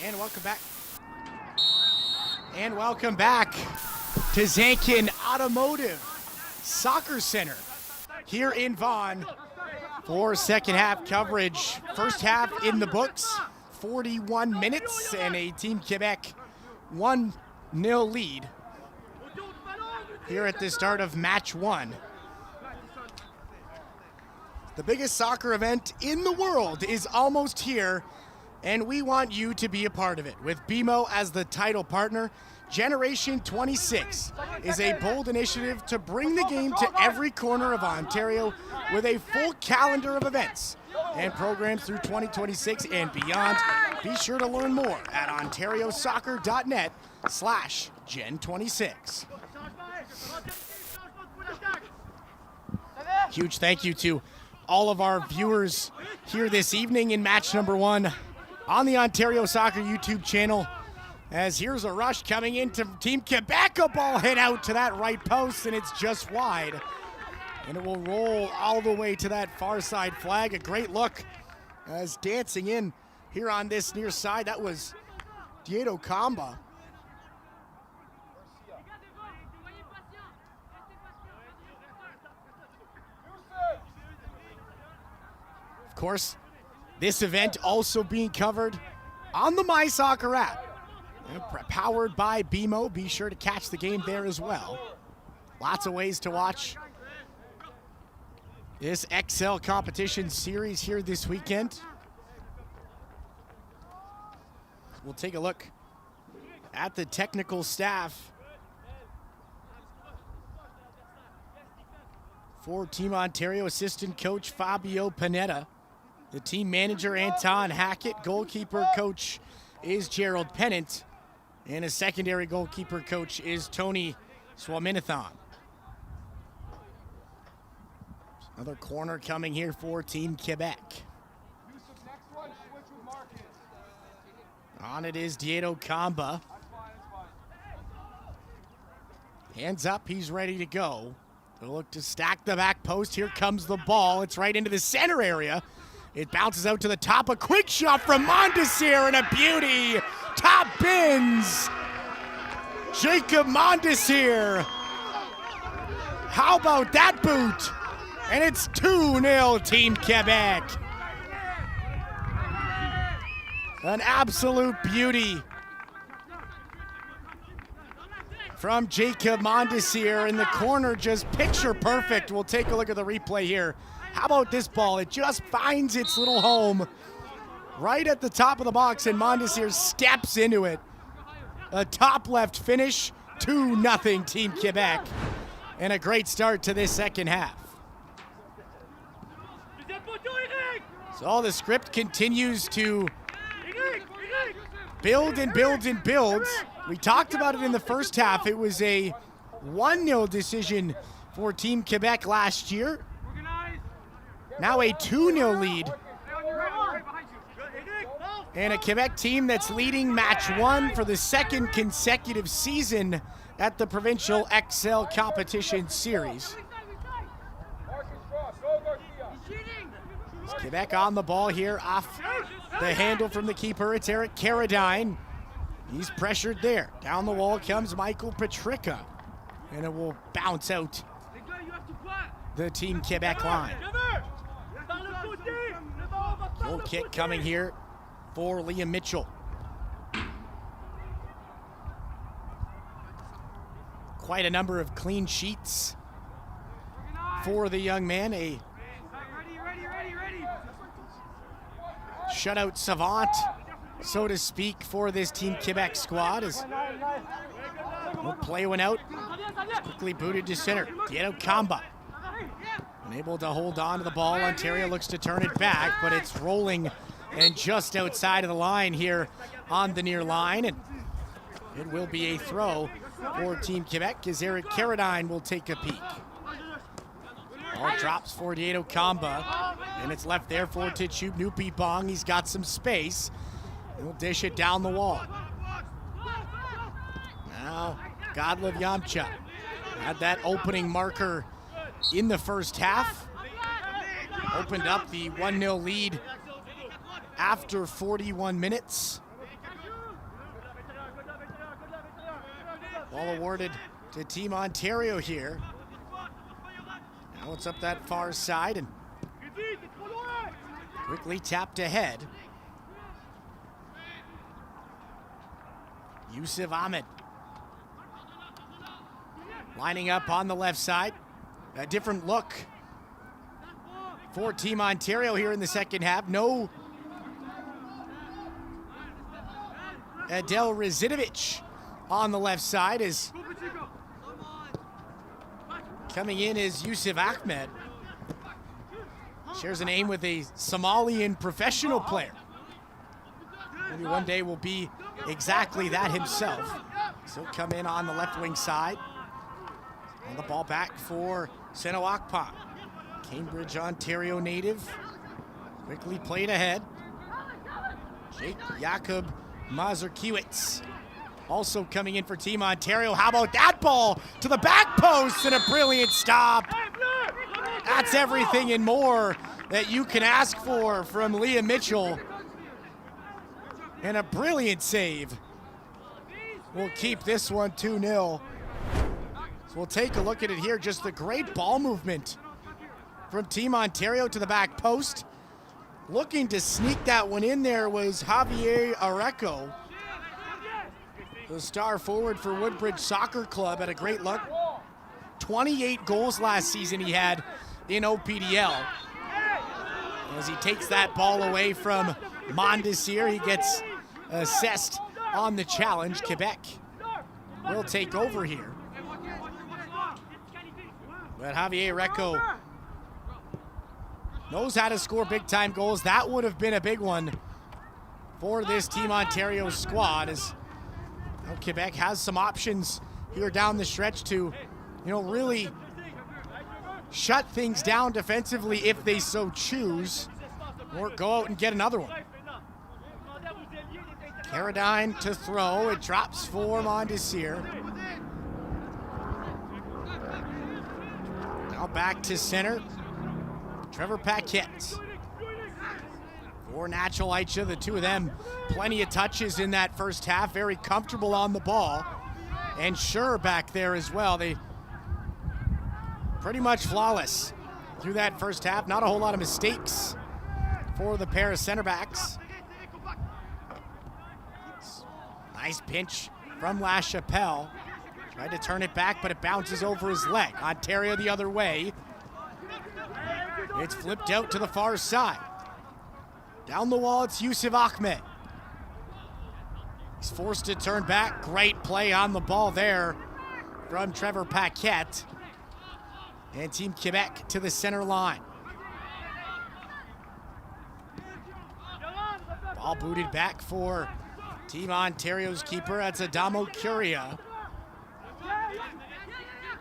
S1: And welcome back. And welcome back to Zankin Automotive Soccer Center here in Vaughan for second half coverage. First half in the books, 41 minutes and a Team Quebec 1-0 lead here at the start of match one. The biggest soccer event in the world is almost here, and we want you to be a part of it. With BMO as the title partner, Generation 26 is a bold initiative to bring the game to every corner of Ontario with a full calendar of events and programs through 2026 and beyond. Be sure to learn more at ontariosoccer.net/Gen26. Huge thank you to all of our viewers here this evening in match number one on the Ontario Soccer YouTube channel. As here's a rush coming into Team Quebec, a ball hit out to that right post, and it's just wide. And it will roll all the way to that far side flag. A great look as dancing in here on this near side. That was Diedo Kamba. Of course, this event also being covered on the MySoccer app. Powered by BMO. Be sure to catch the game there as well. Lots of ways to watch this XL competition series here this weekend. We'll take a look at the technical staff for Team Ontario. Assistant coach Fabio Panetta, the team manager Anton Hackett, goalkeeper coach is Gerald Pennant, and a secondary goalkeeper coach is Tony Swaminathan. Another corner coming here for Team Quebec. On it is Diedo Kamba. Hands up, he's ready to go. They'll look to stack the back post. Here comes the ball. It's right into the center area. It bounces out to the top. A quick shot from Mondesir and a beauty. Top bins. Jacob Mondesir. How about that boot? And it's 2-0 Team Quebec. An absolute beauty from Jacob Mondesir in the corner, just picture perfect. We'll take a look at the replay here. How about this ball? It just finds its little home right at the top of the box, and Mondesir steps into it. A top left finish, 2-0 Team Quebec, and a great start to this second half. So the script continues to build and builds and builds. We talked about it in the first half. It was a 1-0 decision for Team Quebec last year. Now a 2-0 lead. And a Quebec team that's leading match 1 for the second consecutive season at the Provincial XL Competition Series. Quebec on the ball here off the handle from the keeper. It's Eric Carradine. He's pressured there. Down the wall comes Michael Petricka. And it will bounce out the Team Quebec line. Goal kick coming here for Liam Mitchell. Quite a number of clean sheets for the young man. A shutout savant, so to speak, for this Team Quebec squad. As we'll play one out. It's quickly booted to center. Diedo Kamba. Unable to hold on to the ball. Ontario looks to turn it back, but it's rolling and just outside of the line here on the near line. And it will be a throw for Team Quebec as Eric Carradine will take a peek. Ball drops for Diedo Kamba, and it's left there for Tichub Nupipong. He's got some space. He'll dish it down the wall. Now, Godlove Yamcha had that opening marker in the first half. Opened up the 1-0 lead after 41 minutes. Ball awarded to Team Ontario here. Now it's up that far side and quickly tapped ahead. Yusuf Ahmed lining up on the left side. A different look for Team Ontario here in the second half. No Adel Razidovic on the left side, as coming in is Yusuf Ahmed. Shares a name with a Somalian professional player. Maybe one day will be exactly that himself. So he'll come in on the left wing side. On the ball back for Senawakpa. Cambridge, Ontario native. Quickly played ahead. Jake Jakob Mazurkiewicz also coming in for Team Ontario. How about that ball to the back post and a brilliant stop. That's everything and more that you can ask for from Liam Mitchell. And a brilliant save. We'll keep this one 2-0. So we'll take a look at it here. Just the great ball movement from Team Ontario to the back post. Looking to sneak that one in there was Javier Areco, the star forward for Woodbridge Soccer Club. Had a great look. 28 goals last season he had in OPDL. As he takes that ball away from Mondesir, he gets assessed on the challenge. Quebec will take over here. But Javier Areco knows how to score big-time goals. That would have been a big one for this Team Ontario squad, as Quebec has some options here down the stretch to, really shut things down defensively if they so choose, or go out and get another one. Carradine to throw. It drops for Mondesir. Now back to center. Trevor Paquette. For Natural Aicha, the two of them, plenty of touches in that first half. Very comfortable on the ball. And Sure back there as well. They pretty much flawless through that first half. Not a whole lot of mistakes for the pair of center backs. Nice pinch from LaChapelle. Tried to turn it back, but it bounces over his leg. Ontario the other way. It's flipped out to the far side. Down the wall, it's Yusuf Ahmed. He's forced to turn back. Great play on the ball there from Trevor Paquette. And Team Quebec to the center line. Ball booted back for Team Ontario's keeper. That's Adamo Curia.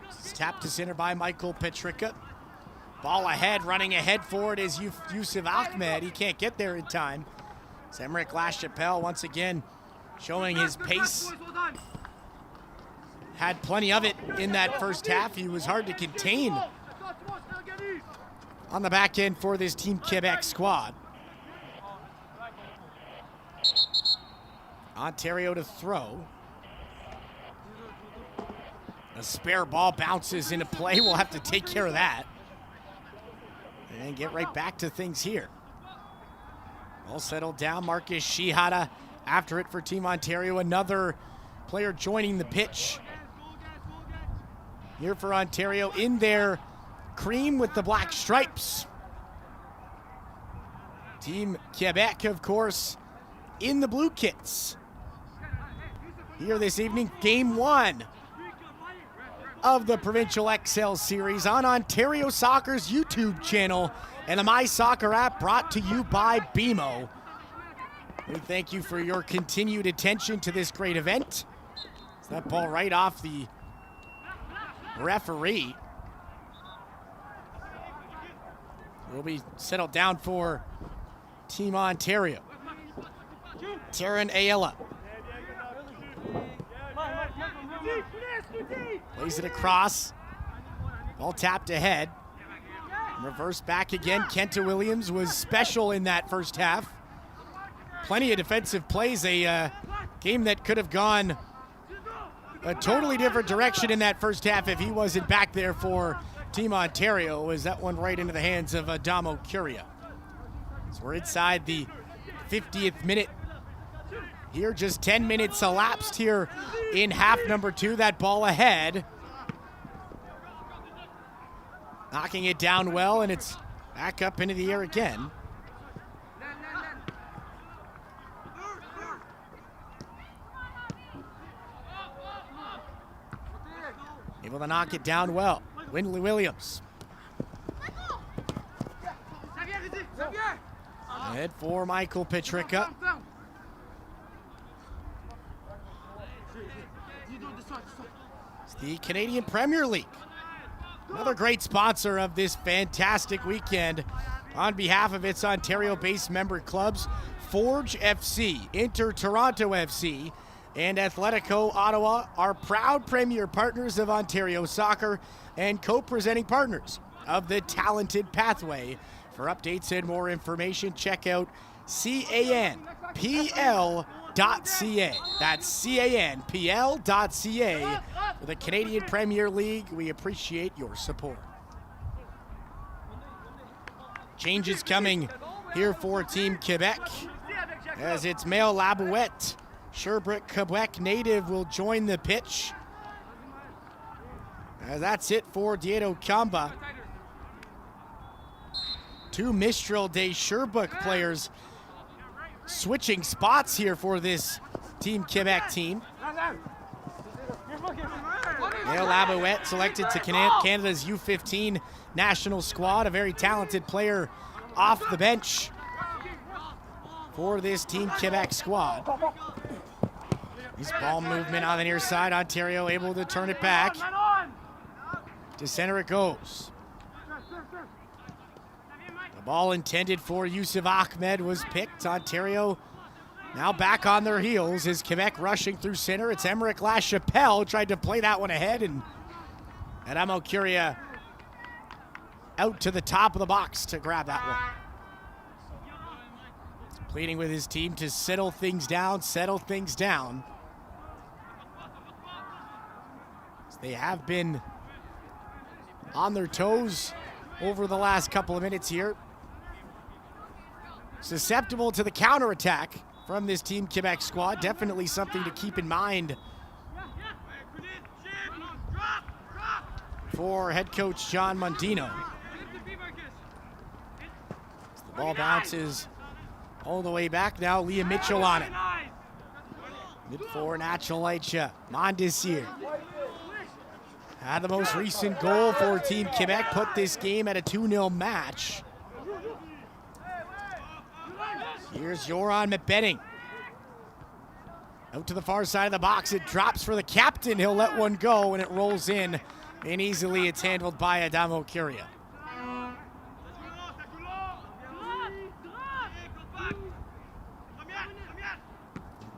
S1: It's tapped to center by Michael Petricka. Ball ahead, running ahead for it is Yusuf Ahmed. He can't get there in time. Semric LaChapelle once again showing his pace. Had plenty of it in that first half. He was hard to contain on the back end for this Team Quebec squad. Ontario to throw. A spare ball bounces into play. We'll have to take care of that. And get right back to things here. All settled down. Marcus Shihada after it for Team Ontario. Another player joining the pitch here for Ontario in their cream with the black stripes. Team Quebec, of course, in the blue kits. Here this evening, game one of the Provincial XL Series on Ontario Soccer's YouTube channel and the My Soccer app, brought to you by BMO. We thank you for your continued attention to this great event. It's that ball right off the referee. Will be settled down for Team Ontario. Taryn Ayala plays it across. Ball tapped ahead. Reverse back again. Kenta Williams was special in that first half. Plenty of defensive plays. A game that could have gone a totally different direction in that first half if he wasn't back there for Team Ontario. Was that one right into the hands of Adamo Curia. So we're inside the 50th minute. Here, just 10 minutes elapsed here in half number two. That ball ahead. Knocking it down well, and it's back up into the air again. Able to knock it down well. Windley Williams. Ahead for Michael Petricka. It's the Canadian Premier League. Another great sponsor of this fantastic weekend on behalf of its Ontario-based member clubs, Forge FC, Inter-Toronto FC, and Athletico Ottawa are proud premier partners of Ontario Soccer and co-presenting partners of the Talented Pathway For updates and more information, check out canpl.ca. That's canpl.ca. For the Canadian Premier League, we appreciate your support. Changes coming here for Team Quebec as it's Mel Labouette. Sherbrooke, Quebec native, will join the pitch. That's it for Dieto Kamba. 2 Mistral Day Sherbrooke players switching spots here for this Team Quebec team. Mel Labouette selected to Canada's U15 national squad, a very talented player off the bench for this Team Quebec squad. His ball movement on the near side. Ontario able to turn it back. To center it goes. The ball intended for Yusuf Ahmed was picked. Ontario now back on their heels as Quebec rushing through center. It's Emerick LaChapelle tried to play that one ahead, and Adamo Curia out to the top of the box to grab that one. Pleading with his team to settle things down. They have been on their toes over the last couple of minutes here. Susceptible to the counterattack from this Team Quebec squad. Definitely something to keep in mind for head coach John Mondino. As the ball bounces all the way back now, Liam Mitchell on it. Mid for Nachalicha, Mondesir. Had the most recent goal for Team Quebec, put this game at a 2-0 match. Here's Joran Mepetting. Out to the far side of the box, it drops for the captain. He'll let one go and it rolls in, and easily it's handled by Adamo Curia.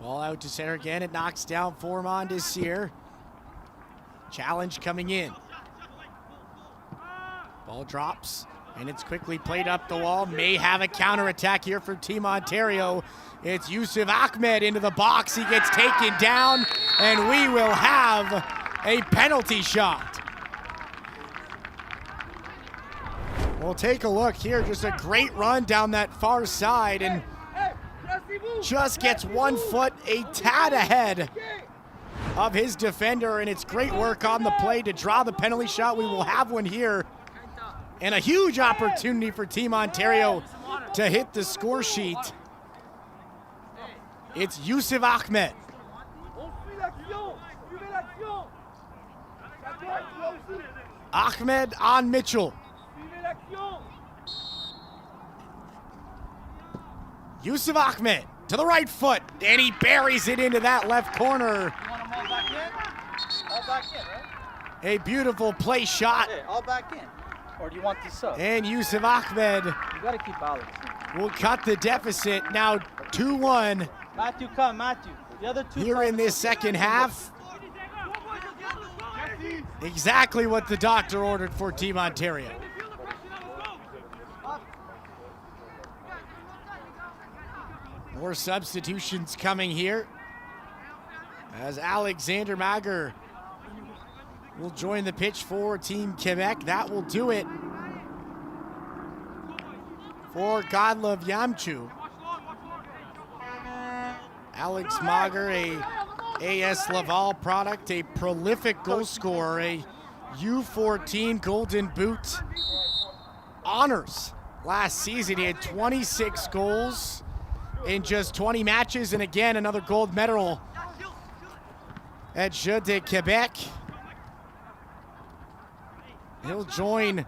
S1: Ball out to center again, it knocks down for Mondesir. Challenge coming in. Ball drops, and it's quickly played up the wall. May have a counterattack here for Team Ontario. It's Yusuf Ahmed into the box. He gets taken down, and we will have a penalty shot. We'll take a look here. Just a great run down that far side, and just gets 1 foot a tad ahead of his defender, and it's great work on the play to draw the penalty shot. We will have one here, and a huge opportunity for Team Ontario to hit the score sheet. It's Yusuf Ahmed. Ahmed on Mitchell. Yusuf Ahmed to the right foot, and he buries it into that left corner.
S10: All back in, right?
S1: A beautiful play shot.
S10: Hey, all back in. Or do you want this up?
S1: And Yusuf Ahmed
S10: You gotta keep balance.
S1: will cut the deficit now 2-1
S10: Matthew, come, Matthew. The other two
S1: here in this second half. Exactly what the doctor ordered for Team Ontario. More substitutions coming here as Alexander Mager will join the pitch for Team Quebec. That will do it for Godlove Yamchu. Alex Mager, a AS Laval product, a prolific goal scorer, a U14 Golden Boot honors. Last season, he had 26 goals in just 20 matches, and again, another gold medal at Jeux de Quebec. He'll join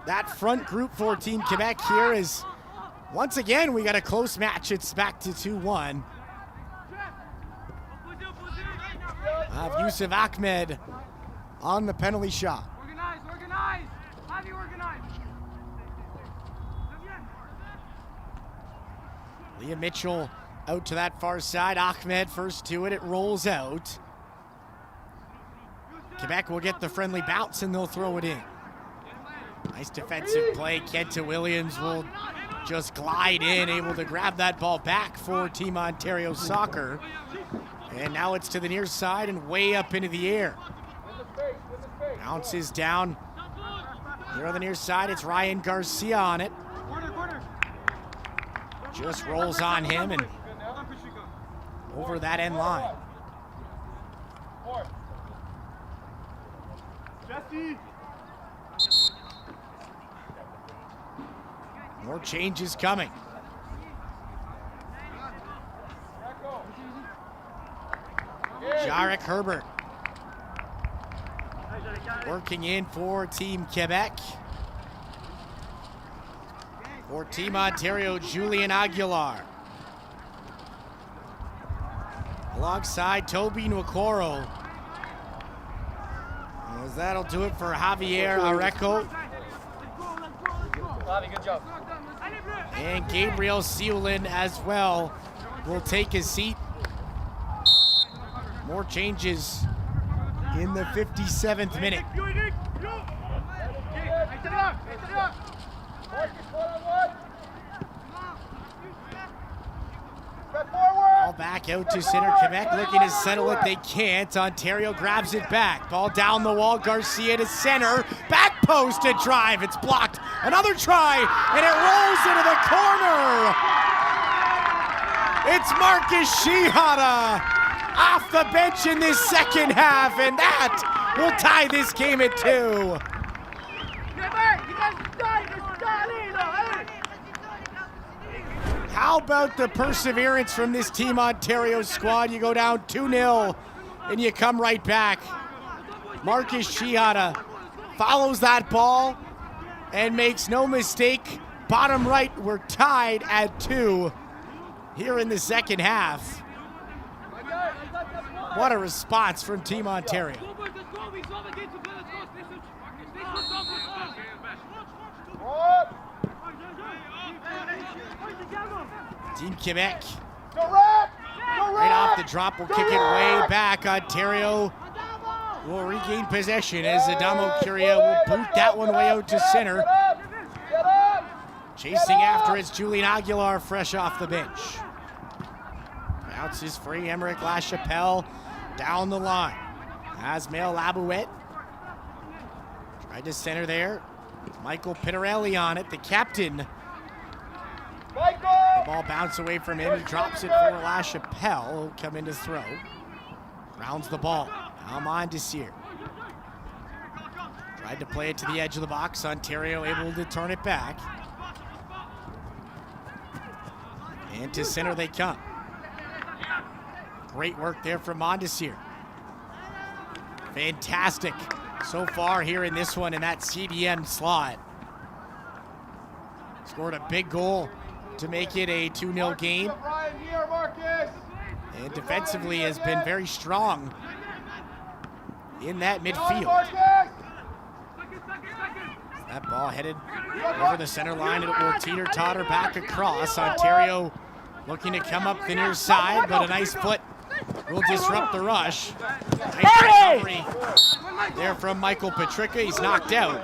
S1: that front group for Team Quebec here as, once again, we got a close match. It's back to 2-1. Yusuf Ahmed on the penalty shot.
S9: Organize! Have you organized?
S1: Liam Mitchell out to that far side. Ahmed first to it. It rolls out. Quebec will get the friendly bounce and they'll throw it in. Nice defensive play. Kenta Williams will just glide in, able to grab that ball back for Team Ontario Soccer. And now it's to the near side and way up into the air. Bounces down. Here on the near side, it's Ryan Garcia on it. Just rolls on him and over that end line. More changes coming. Jarek Herbert working in for Team Quebec. For Team Ontario, Julian Aguilar. Alongside Toby Nwokoro. As that'll do it for Javier Areco.
S10: Good job.
S1: And Gabriel Seulin as well will take his seat. More changes in the 57th minute. Ball back out to center. Quebec looking to settle it. They can't. Ontario grabs it back. Ball down the wall. Garcia to center. Back post to drive. It's blocked. Another try, and it rolls into the corner. It's Marcus Shihara off the bench in this second half, and that will tie this game at 2. How about the perseverance from this Team Ontario squad? You go down 2-0 and you come right back. Marcus Shihara follows that ball and makes no mistake. Bottom right, we're tied at 2 here in the second half. What a response from Team Ontario. Team Quebec, right off the drop, will kick it way back. Ontario will regain possession as Adamo Curia will boot that one way out to center. Chasing after it's Julian Aguilar, fresh off the bench. Bounces free, Emerick LaChapelle down the line. Asmail Labouette tried to center there. Michael Pinarelli on it, the captain. The ball bounced away from him. He drops it for LaChapelle. He'll come in to throw. Rounds the ball. Now Mondesir. Tried to play it to the edge of the box. Ontario able to turn it back. And to center they come. Great work there from Mondesir. Fantastic so far here in this one in that CDM slot. Scored a big goal to make it a 2-0 game. And defensively has been very strong in that midfield. That ball headed over the center line, and it will teeter-totter back across. Ontario looking to come up the near side, but a nice foot will disrupt the rush. Nice recovery there from Michael Petricka. He's knocked out.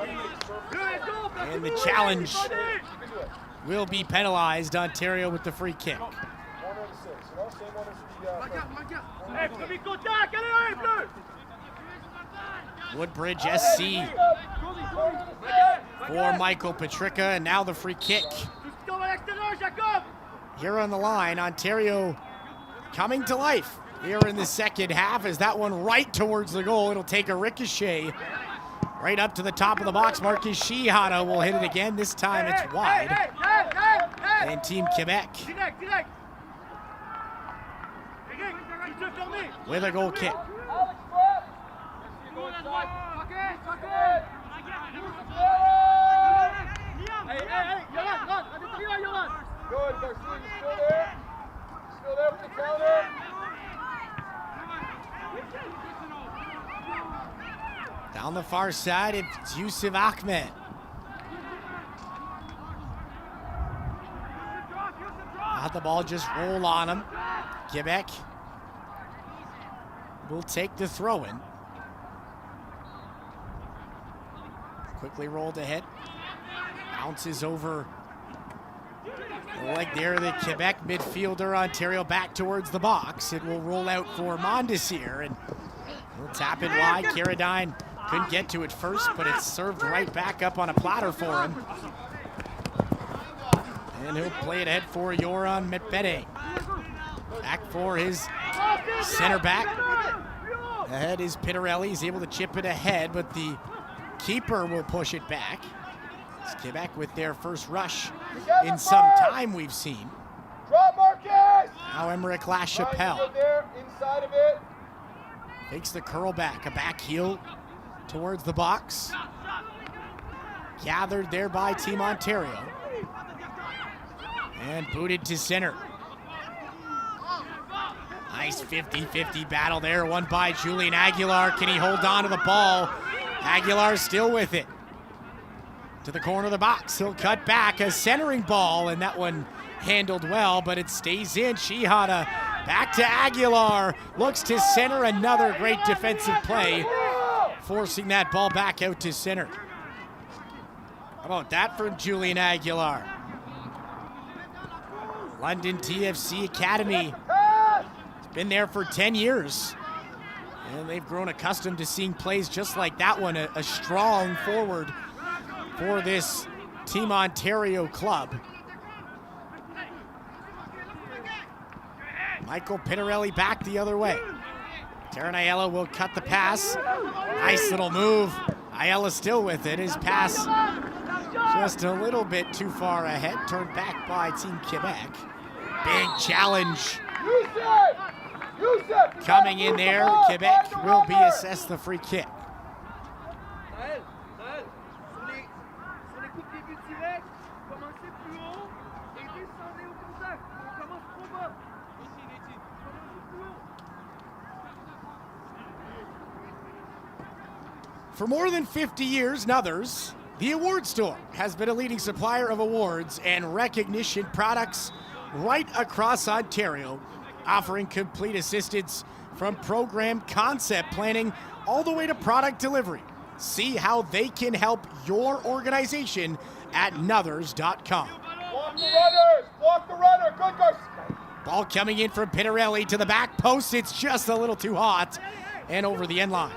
S1: And the challenge will be penalized. Ontario with the free kick. Woodbridge SC for Michael Petricka, and now the free kick. Here on the line, Ontario coming to life here in the second half as that one right towards the goal. It'll take a ricochet right up to the top of the box. Marcus Shihara will hit it again. This time it's wide. And Team Quebec with a goal kick.
S11: Good, Garcia, you still there? Still there with the counter?
S1: Down the far side, it's Yusuf Ahmed. Let the ball just roll on him. Quebec will take the throw-in. Quickly rolled ahead. Bounces over the leg there, the Quebec midfielder. Ontario back towards the box. It will roll out for Mondesir, and he'll tap it wide. Carradine couldn't get to it first, but it's served right back up on a platter for him. And he'll play it ahead for Joran Medvedev. Back for his center back. Ahead is Pittarelli. He's able to chip it ahead, but the keeper will push it back. It's Quebec with their first rush in some time we've seen.
S11: Drop Marcus!
S1: Now Emmerich LaChapelle
S11: There, inside of it.
S1: takes the curl back, a back heel towards the box. Gathered there by Team Ontario. And booted to center. Nice 50-50 battle there, won by Julian Aguilar. Can he hold on to the ball? Aguilar still with it. To the corner of the box, he'll cut back, a centering ball, and that one handled well, but it stays in. Shihada back to Aguilar, looks to center, another great defensive play, forcing that ball back out to center. How about that from Julian Aguilar? London TFC Academy. It's been there for 10 years. And they've grown accustomed to seeing plays just like that one, a strong forward for this Team Ontario club. Michael Pittarelli back the other way. Taran Ayala will cut the pass. Nice little move. Ayala still with it. His pass just a little bit too far ahead. Turned back by Team Quebec. Big challenge coming in there. Quebec will be assessed the free kick. For more than 50 years, Nuthers, the award store, has been a leading supplier of awards and recognition products right across Ontario, offering complete assistance from program concept planning all the way to product delivery. See how they can help your organization at Nuthers.com.
S11: Block the runners! Block the runner! Good, guys!
S1: Ball coming in from Pittarelli to the back post. It's just a little too hot and over the end line.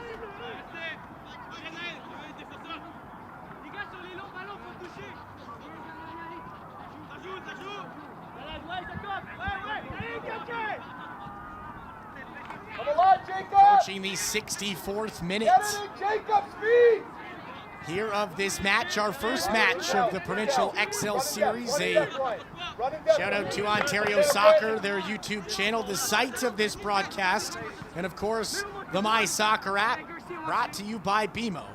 S1: Approaching the 64th minute here of this match, our first match of the Provincial XL Series. A shout out to Ontario Soccer, their YouTube channel, the site of this broadcast, and of course the My Soccer app, brought to you by BMO.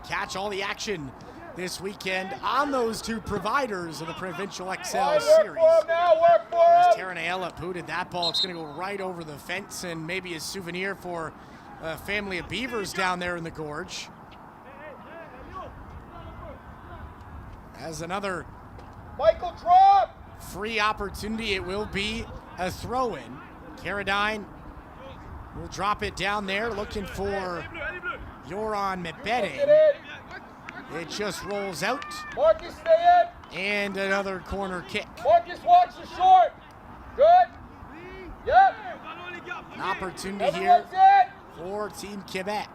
S1: Catch all the action this weekend on those two providers of the Provincial XL Series. As Taran Ayala booted that ball, it's going to go right over the fence and maybe a souvenir for a family of beavers down there in the gorge. As another
S11: Michael drop!
S1: Free opportunity, it will be a throw-in. Carradine will drop it down there, looking for Joran Medvedev. It just rolls out.
S11: Marcus, stay in.
S1: And another corner kick.
S11: Marcus, watch the short. Good. Yep.
S1: An opportunity here for Team Quebec.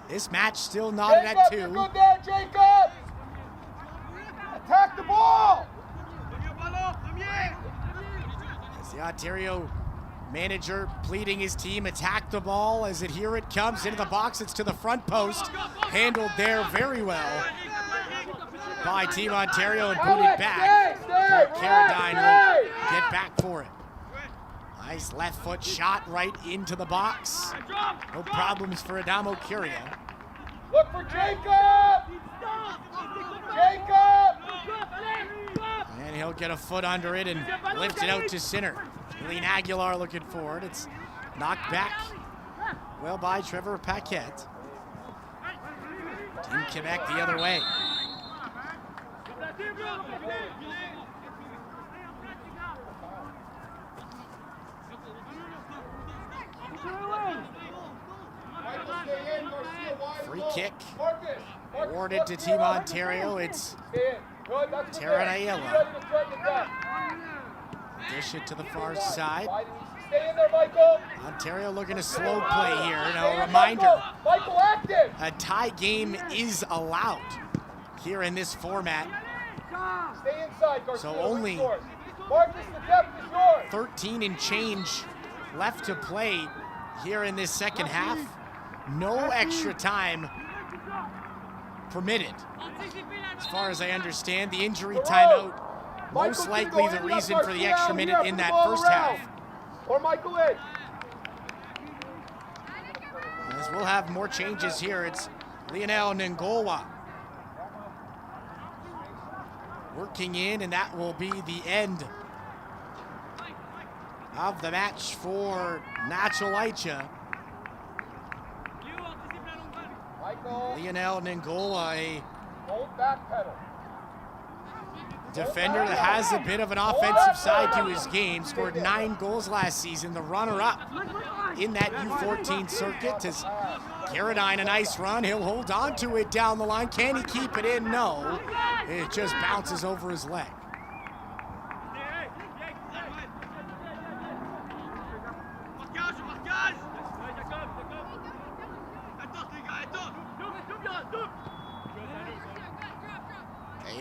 S1: This match still knotted at 2.
S11: You're good there, Jacob. Attack the ball.
S1: As the Ontario manager pleading his team, attack the ball as here it comes into the box. It's to the front post. Handled there very well by Team Ontario and booted back. Carradine will get back for it. Nice left foot shot right into the box. No problems for Adamo Curia.
S11: Look for Jacob! Jacob!
S1: And he'll get a foot under it and lift it out to center. Julian Aguilar looking forward. It's knocked back well by Trevor Paquette. Team Quebec the other way. Free kick awarded to Team Ontario. It's Terranaiella. Dish it to the far side. Ontario looking to slow play here. Now, a reminder, a tie game is allowed here in this format. So only 13 and change left to play here in this second half. No extra time permitted. As far as I understand, the injury timeout most likely the reason for the extra minute in that first half. As we'll have more changes here, it's Lionel Ngolwa working in, and that will be the end of the match for Nachalicha. Lionel Ngolwa, a defender that has a bit of an offensive side to his game, scored 9 goals last season, the runner-up in that U15 circuit. As Carradine, a nice run, he'll hold on to it down the line. Can he keep it in? No, it just bounces over his leg.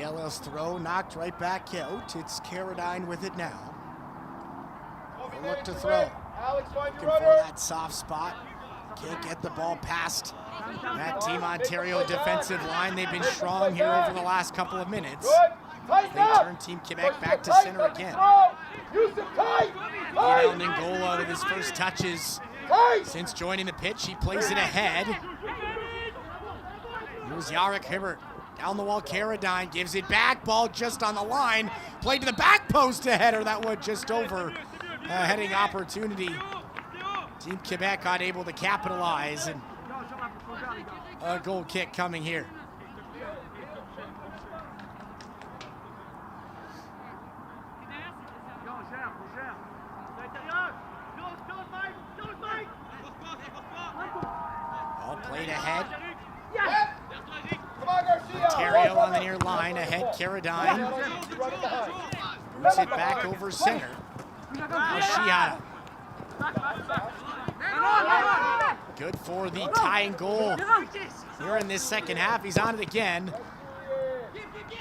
S1: ALS throw knocked right back out. It's Carradine with it now. They'll look to throw. Looking for that soft spot. Can't get the ball past that Team Ontario defensive line. They've been strong here over the last couple of minutes. They turn Team Quebec back to center again. Lionel Ngolwa with his first touches since joining the pitch. He plays it ahead. Here's Jarek Hibbert. Down the wall, Carradine gives it back. Ball just on the line. Played to the back post, a header. That one just over. A heading opportunity. Team Quebec unable to capitalize, and a goal kick coming here. Ball played ahead. Ontario on the near line, ahead Carradine. Moves it back over center. Shihara. Good for the tying goal here in this second half. He's on it again.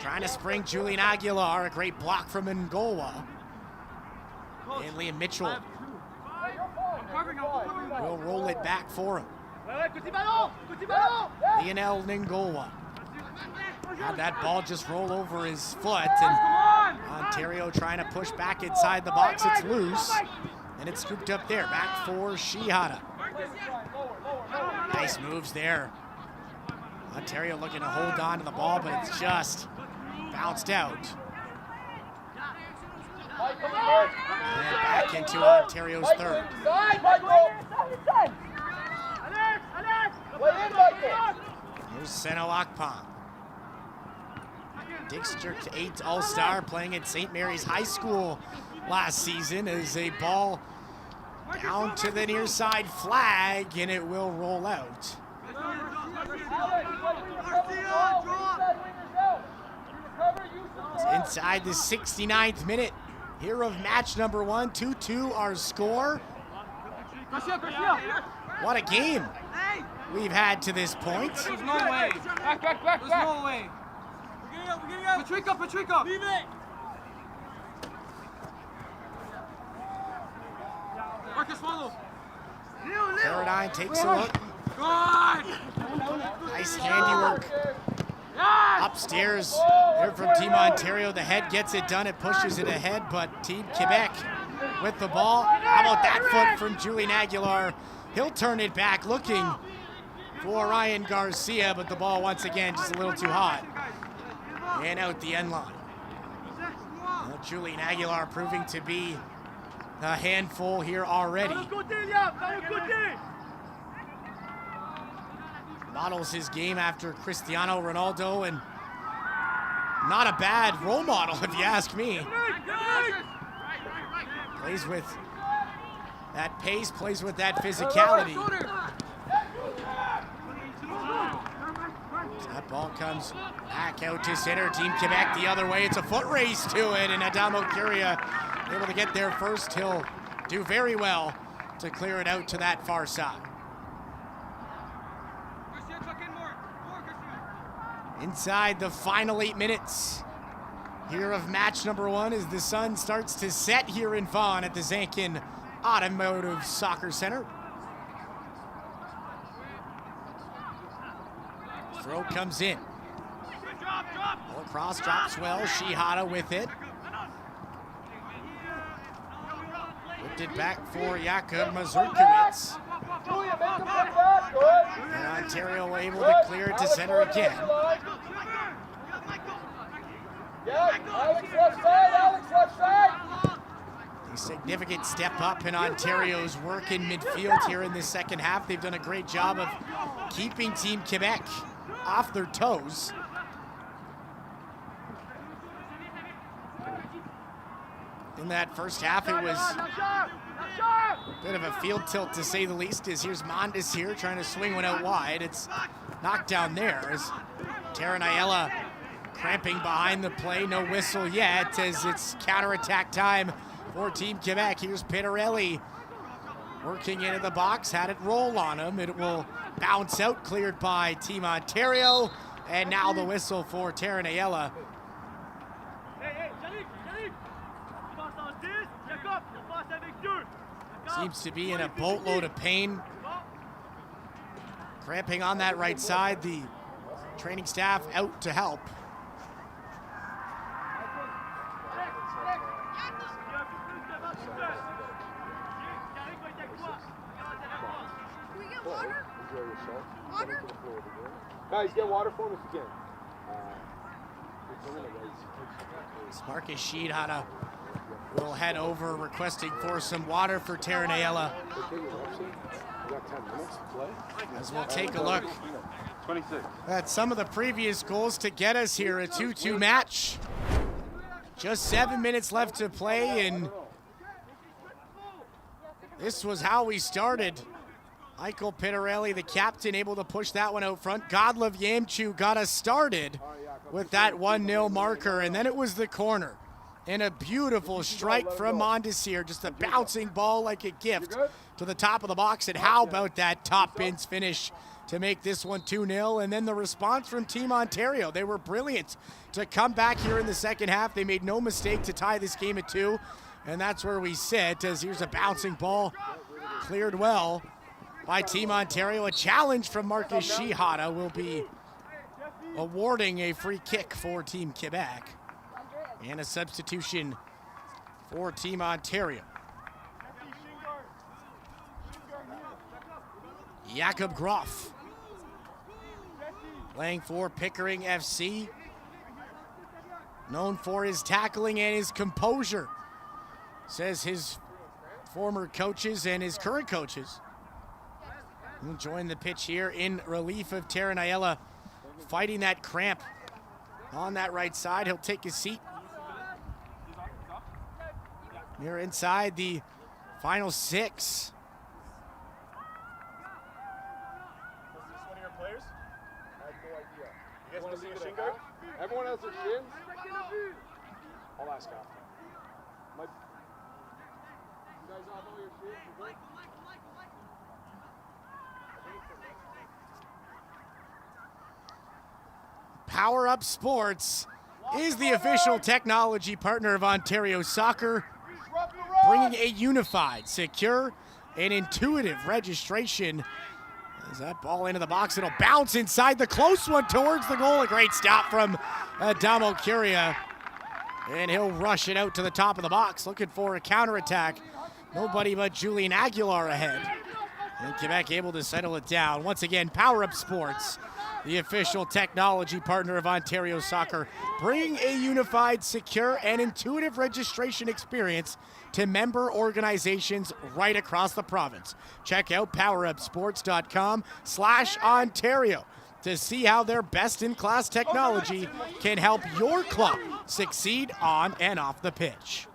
S1: Trying to spring Julian Aguilar. A great block from Ngolwa. And Liam Mitchell will roll it back for him. Lionel Ngolwa. Had that ball just roll over his foot, and Ontario trying to push back inside the box. It's loose, and it's scooped up there. Back for Shihara. Nice moves there. Ontario looking to hold on to the ball, but it's just bounced out. And back into Ontario's third. Here's Seno Akpan. District 8 All-Star playing at St. Mary's High School last season, as a ball down to the near side flag, and it will roll out. It's inside the 69th minute here of match number 1. 2-2 our score. What a game we've had to this point.
S10: There's no way. There's no way. Patrica! Leave it! Marcus, follow.
S1: Carradine takes a look. Nice handiwork upstairs there from Team Ontario. The head gets it done. It pushes it ahead, but Team Quebec with the ball. How about that foot from Julian Aguilar? He'll turn it back, looking for Ryan Garcia, but the ball once again just a little too hot. And out the end line. Well, Julian Aguilar proving to be a handful here already. Models his game after Cristiano Ronaldo, and not a bad role model if you ask me. Plays with that pace, plays with that physicality. That ball comes back out to center. Team Quebec the other way. It's a foot race to it, and Adamo Curia able to get there first. He'll do very well to clear it out to that far side. Inside the final 8 minutes here of match number 1 as the sun starts to set here in Vaughan at the Zankin Automotive Soccer Center. Throw comes in. Ball across, drops well. Shihata with it. Whipped it back for Jakub Mazurkiewicz. And Ontario able to clear it to center again.
S11: Alex, left side.
S1: A significant step up in Ontario's work in midfield here in this second half. They've done a great job of keeping Team Quebec off their toes. In that first half, it was a bit of a field tilt to say the least, as here's Mondes here trying to swing one out wide. It's knocked down there as Taran Ayala cramping behind the play. No whistle yet as it's counterattack time for Team Quebec. Here's Pittarelli working into the box, had it roll on him. It will bounce out, cleared by Team Ontario. And now the whistle for Taran Ayala. Seems to be in a boatload of pain. Cramping on that right side. The training staff out to help.
S11: Guys, get water for him if you can.
S1: Marcus Shihata will head over requesting for some water for Taran Ayala. As we'll take a look at some of the previous goals to get us here, a 2-2 match. Just 7 minutes left to play, and this was how we started. Michael Pittarelli, the captain, able to push that one out front. Godlove Yamchu got us started with that 1-0 marker, and then it was the corner. And a beautiful strike from Mondesir, just a bouncing ball like a gift to the top of the box. And how about that top bins finish to make this one 2-0? And then the response from Team Ontario. They were brilliant to come back here in the second half. They made no mistake to tie this game at 2. And that's where we sit, as here's a bouncing ball cleared well by Team Ontario. A challenge from Marcus Shihata will be awarding a free kick for Team Quebec. And a substitution for Team Ontario. Jakob Groff playing for Pickering FC. Known for his tackling and his composure, says his former coaches and his current coaches. He'll join the pitch here in relief of Taran Ayala, fighting that cramp on that right side. He'll take his seat. We're inside the final 6.
S11: Is this one of your players? I have no idea. You guys want to see the shin guard? Everyone has their shins? I'll ask after. You guys all know your shins?
S1: Power Up Sports is the official technology partner of Ontario Soccer, bringing a unified, secure, and intuitive registration. As that ball into the box, it'll bounce inside the close one towards the goal. A great stop from Adamo Curia. And he'll rush it out to the top of the box, looking for a counterattack. Nobody but Julian Aguilar ahead. And Quebec able to settle it down. Once again, Power Up Sports, the official technology partner of Ontario Soccer, bringing a unified, secure, and intuitive registration experience to member organizations right across the province. Check out powerupsports.com/Ontario to see how their best-in-class technology can help your club succeed on and off the pitch.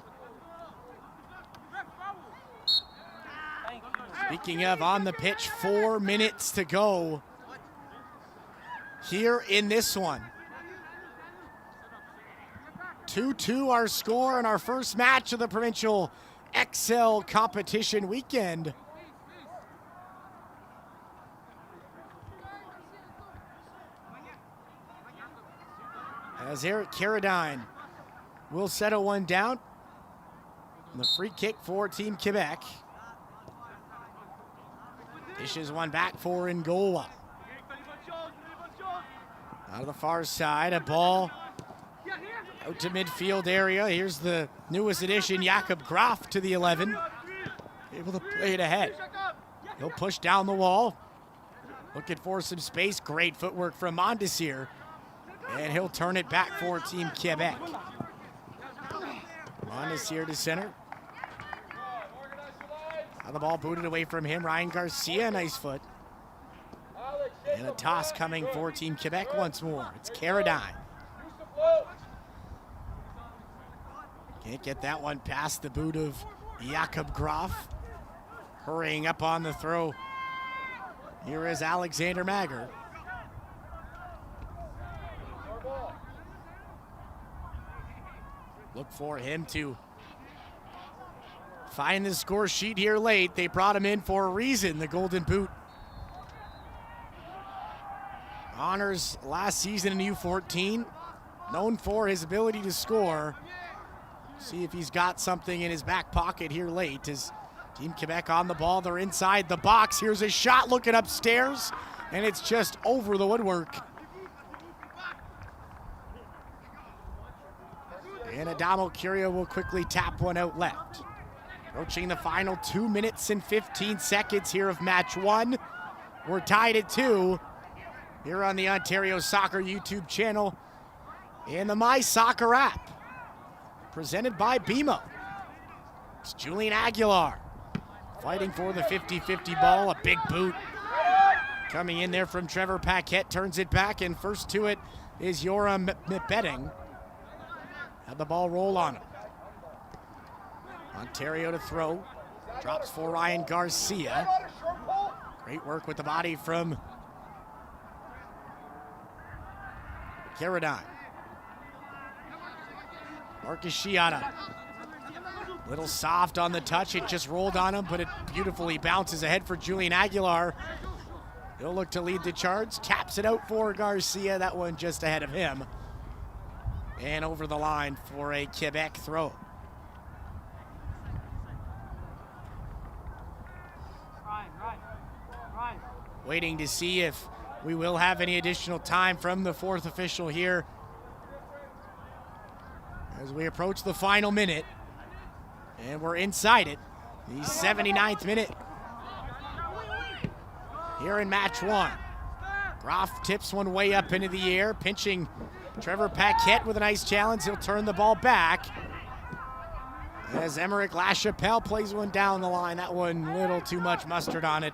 S1: Speaking of on the pitch, 4 minutes to go here in this one. 2-2 our score in our first match of the Provincial XL competition weekend. As Eric Carradine will settle one down. And the free kick for Team Quebec. Dishes one back for Ngola. Out of the far side, a ball out to midfield area. Here's the newest addition, Jakob Graf to the 11. Able to play it ahead. He'll push down the wall. Looking for some space. Great footwork from Mondesir. And he'll turn it back for Team Quebec. Mondesir to center. Now the ball booted away from him. Ryan Garcia, nice foot. And a toss coming for Team Quebec once more. It's Carradine. Can't get that one past the boot of Jakob Graf. Hurrying up on the throw. Here is Alexander Magger. Look for him to find the score sheet here late. They brought him in for a reason, the Golden Boot. Honors last season in U14. Known for his ability to score. See if he's got something in his back pocket here late. As Team Quebec on the ball, they're inside the box. Here's a shot looking upstairs, and it's just over the woodwork. And Adamo Curio will quickly tap one out left. Approaching the final 2 minutes and 15 seconds here of match one. We're tied at 2 here on the Ontario Soccer YouTube channel and the My Soccer app. Presented by BMO. It's Julian Aguilar fighting for the 50-50 ball. A big boot coming in there from Trevor Paquette. Turns it back, and first to it is Yoram Betting. Had the ball roll on him. Ontario to throw. Drops for Ryan Garcia. Great work with the body from Carradine. Marcus Shiata. Little soft on the touch. It just rolled on him, but it beautifully bounces ahead for Julian Aguilar. He'll look to lead the charge. Taps it out for Garcia. That one just ahead of him. And over the line for a Quebec throw. Waiting to see if we will have any additional time from the fourth official here as we approach the final minute. And we're inside it. The 79th minute here in match one. Graf tips one way up into the air, pinching Trevor Paquette with a nice challenge. He'll turn the ball back as Emerick Lachapelle plays one down the line. That one little too much mustard on it.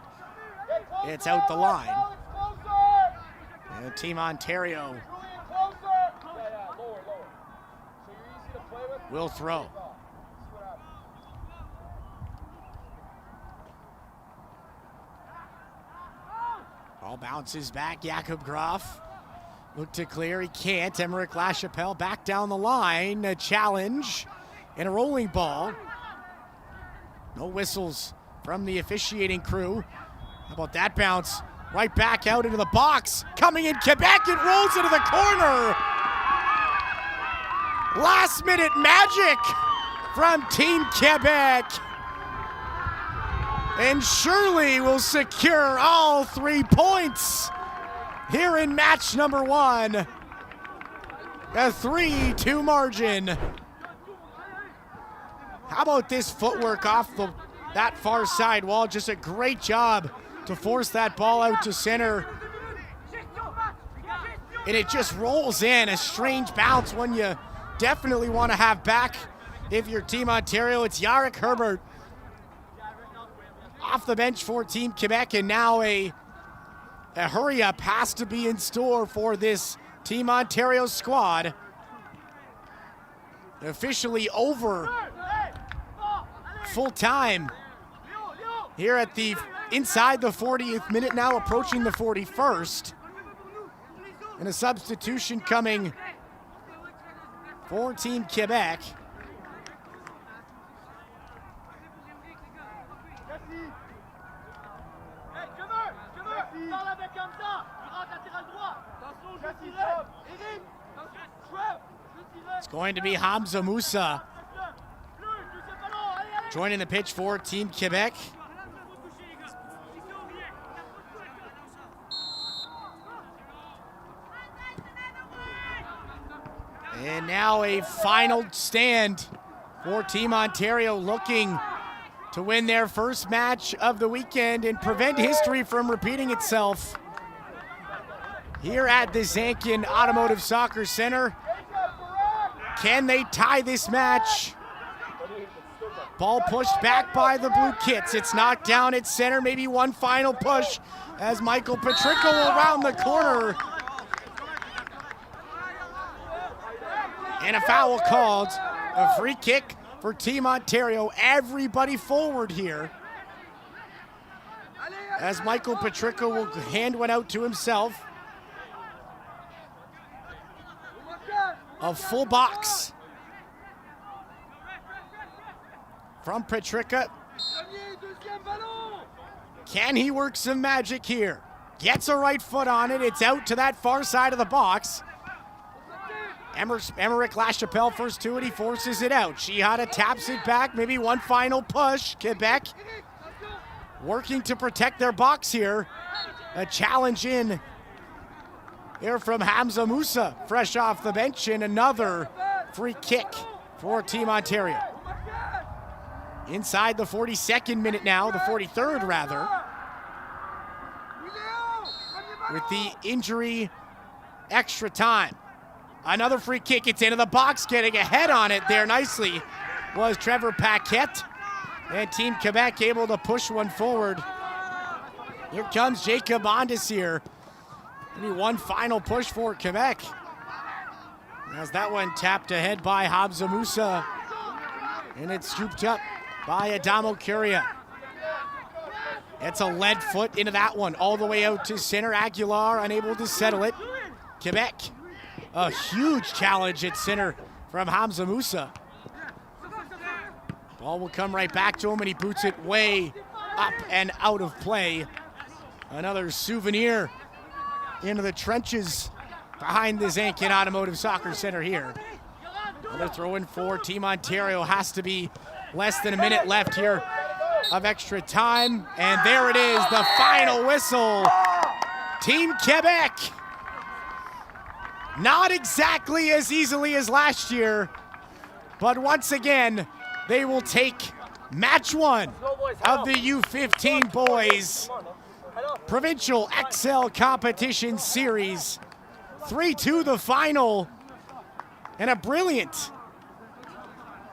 S1: It's out the line. And Team Ontario will throw. Ball bounces back. Jakob Graf look to clear. He can't. Emerick Lachapelle back down the line. A challenge and a rolling ball. No whistles from the officiating crew. How about that bounce? Right back out into the box. Coming in Quebec. It rolls into the corner. Last minute magic from Team Quebec. And Shirley will secure all 3 points here in match number one. A 3-2 margin. How about this footwork off that far side wall? Just a great job to force that ball out to center. And it just rolls in. A strange bounce, one you definitely want to have back if you're Team Ontario. It's Yarrick Herbert off the bench for Team Quebec, and now a hurry-up has to be in store for this Team Ontario squad. Officially over full time here at the inside the 40th minute, now approaching the 41st. And a substitution coming for Team Quebec. It's going to be Hamza Moussa joining the pitch for Team Quebec. And now a final stand for Team Ontario, looking to win their first match of the weekend and prevent history from repeating itself here at the Zankin Automotive Soccer Center. Can they tie this match? Ball pushed back by the Blue Kits. It's knocked down at center. Maybe one final push as Michael Petrico will round the corner. And a foul called. A free kick for Team Ontario. Everybody forward here, as Michael Petrico will hand one out to himself. A full box from Petrica. Can he work some magic here? Gets a right foot on it. It's out to that far side of the box. Emerick Lachapelle first to it. He forces it out. Shihada taps it back. Maybe one final push. Quebec working to protect their box here. A challenge in here from Hamza Moussa, fresh off the bench, and another free kick for Team Ontario. Inside the 42nd minute now, the 43rd rather, with the injury extra time. Another free kick, it's into the box, getting ahead on it there nicely was Trevor Paquette. And Team Quebec able to push one forward. Here comes Jacob Ondesir. Maybe one final push for Quebec. As that one tapped ahead by Hamza Moussa. And it's scooped up by Adamo Curia. It's a lead foot into that one, all the way out to center. Aguilar unable to settle it. Quebec, a huge challenge at center from Hamza Moussa. Ball will come right back to him, and he boots it way up and out of play. Another souvenir into the trenches behind the Zankin Automotive Soccer Center here. Another throw in for Team Ontario. Has to be less than a minute left here of extra time. And there it is, the final whistle. Team Quebec, not exactly as easily as last year, but once again, they will take match one of the U15 boys Provincial XL Competition Series. 3-2 the final, and a brilliant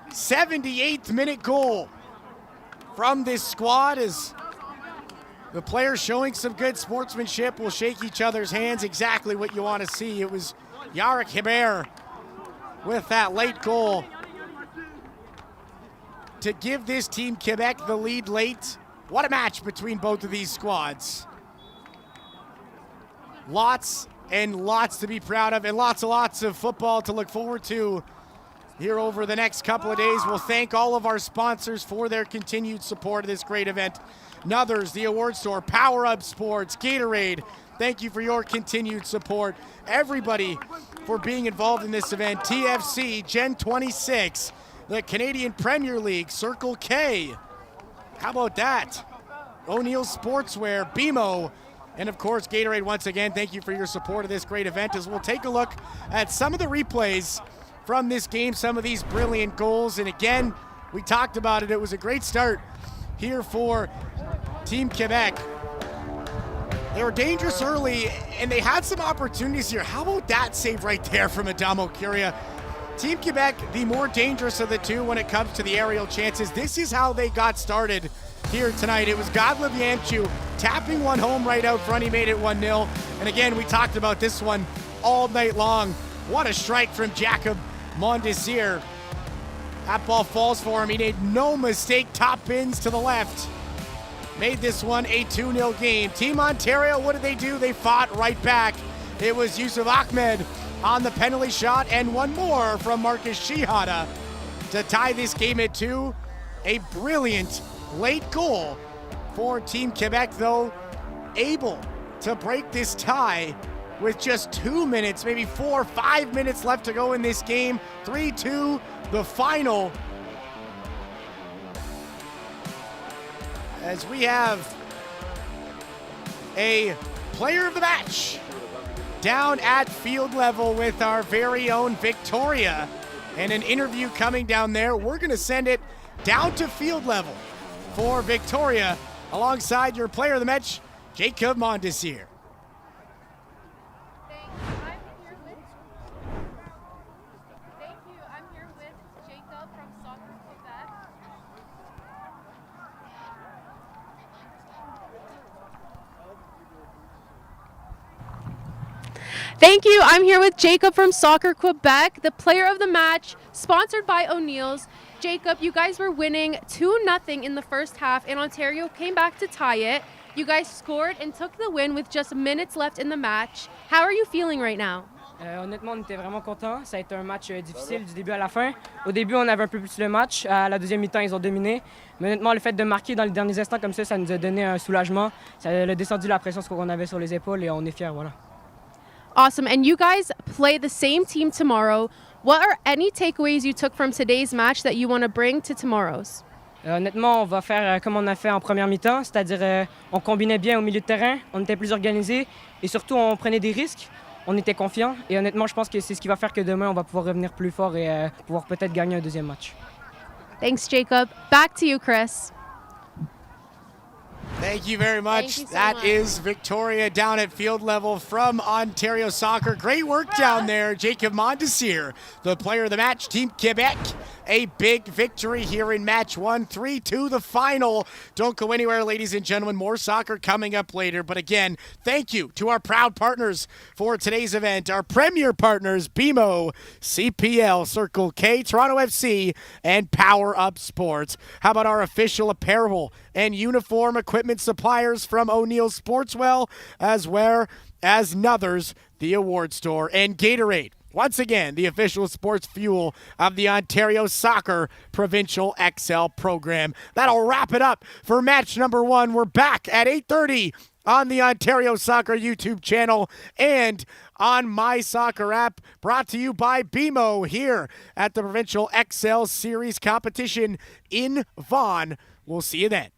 S1: 78th minute goal from this squad as the players showing some good sportsmanship will shake each other's hands. Exactly what you want to see. It was Yarrick Hebert with that late goal to give this Team Quebec the lead late. What a match between both of these squads. Lots and lots to be proud of, and lots of football to look forward to here over the next couple of days. We'll thank all of our sponsors for their continued support of this great event. Nuthers, the Award Store, Power Up Sports, Gatorade, thank you for your continued support. Everybody for being involved in this event. TFC, Gen 26, the Canadian Premier League, Circle K. How about that? O'Neill Sportswear, BMO, and of course Gatorade once again. Thank you for your support of this great event as we'll take a look at some of the replays from this game, some of these brilliant goals. And again, we talked about it. It was a great start here for Team Quebec. They were dangerous early, and they had some opportunities here. How about that save right there from Adamo Curia? Team Quebec, the more dangerous of the two when it comes to the aerial chances. This is how they got started here tonight. It was Godliv Yamchu tapping one home right out front. He made it 1-0. And again, we talked about this one all night long. What a strike from Jacob Mondesir. That ball falls for him. He made no mistake. Top pins to the left. Made this one a 2-0 game. Team Ontario, what did they do? They fought right back. It was Yusuf Ahmed on the penalty shot, and one more from Marcus Shihada to tie this game at 2. A brilliant late goal for Team Quebec, though, able to break this tie with just 2 minutes, maybe 4 or 5 minutes left to go in this game. 3-2, the final. As we have a player of the match down at field level with our very own Victoria, and an interview coming down there. We're going to send it down to field level for Victoria alongside your player of the match, Jacob Mondesir.
S2: I'm here with Jacob from Soccer Quebec. Thank you. I'm here with Jacob from Soccer Quebec, the player of the match, sponsored by O'Neill's. Jacob, you guys were winning 2-0 in the first half, and Ontario came back to tie it. You guys scored and took the win with just minutes left in the match. How are you feeling right now?
S12: Honnêtement, on était vraiment contents. Ça a été un match difficile du début à la fin. Au début, on avait un peu plus le match. À la deuxième mi-temps, ils ont dominé. Mais honnêtement, le fait de marquer dans les derniers instants comme ça nous a donné un soulagement. Ça a descendu la pression qu'on avait sur les épaules et on est fiers, voilà.
S2: Awesome. And you guys play the same team tomorrow. What are any takeaways you took from today's match that you want to bring to tomorrow's?
S12: Honnêtement, on va faire comme on a fait en première mi-temps, c'est-à-dire on combinait bien au milieu de terrain, on était plus organisés et surtout on prenait des risques, on était confiants et honnêtement, je pense que c'est ce qui va faire que demain, on va pouvoir revenir plus fort et pouvoir peut-être gagner un deuxième match.
S2: Thanks, Jacob. Back to you, Chris.
S1: Thank you very much.
S2: Thank you so
S1: That
S2: much.
S1: is Victoria down at field level from Ontario Soccer. Great work down there, Jacob Mondesir, the player of the match, Team Quebec. A big victory here in match 1, 3-2, the final. Don't go anywhere, ladies and gentlemen. More soccer coming up later. But again, thank you to our proud partners for today's event. Our premier partners, BMO, CPL, Circle K, Toronto FC, and Power Up Sports. How about our official apparel and uniform equipment suppliers from O'Neill Sportswell, as well as Nuthers, the award store, and Gatorade. Once again, the official sports fuel of the Ontario Soccer Provincial XL program. That'll wrap it up for match number 1. We're back at 8:30 on the Ontario Soccer YouTube channel and on My Soccer app, brought to you by BMO here at the Provincial XL Series competition in Vaughan. We'll see you then.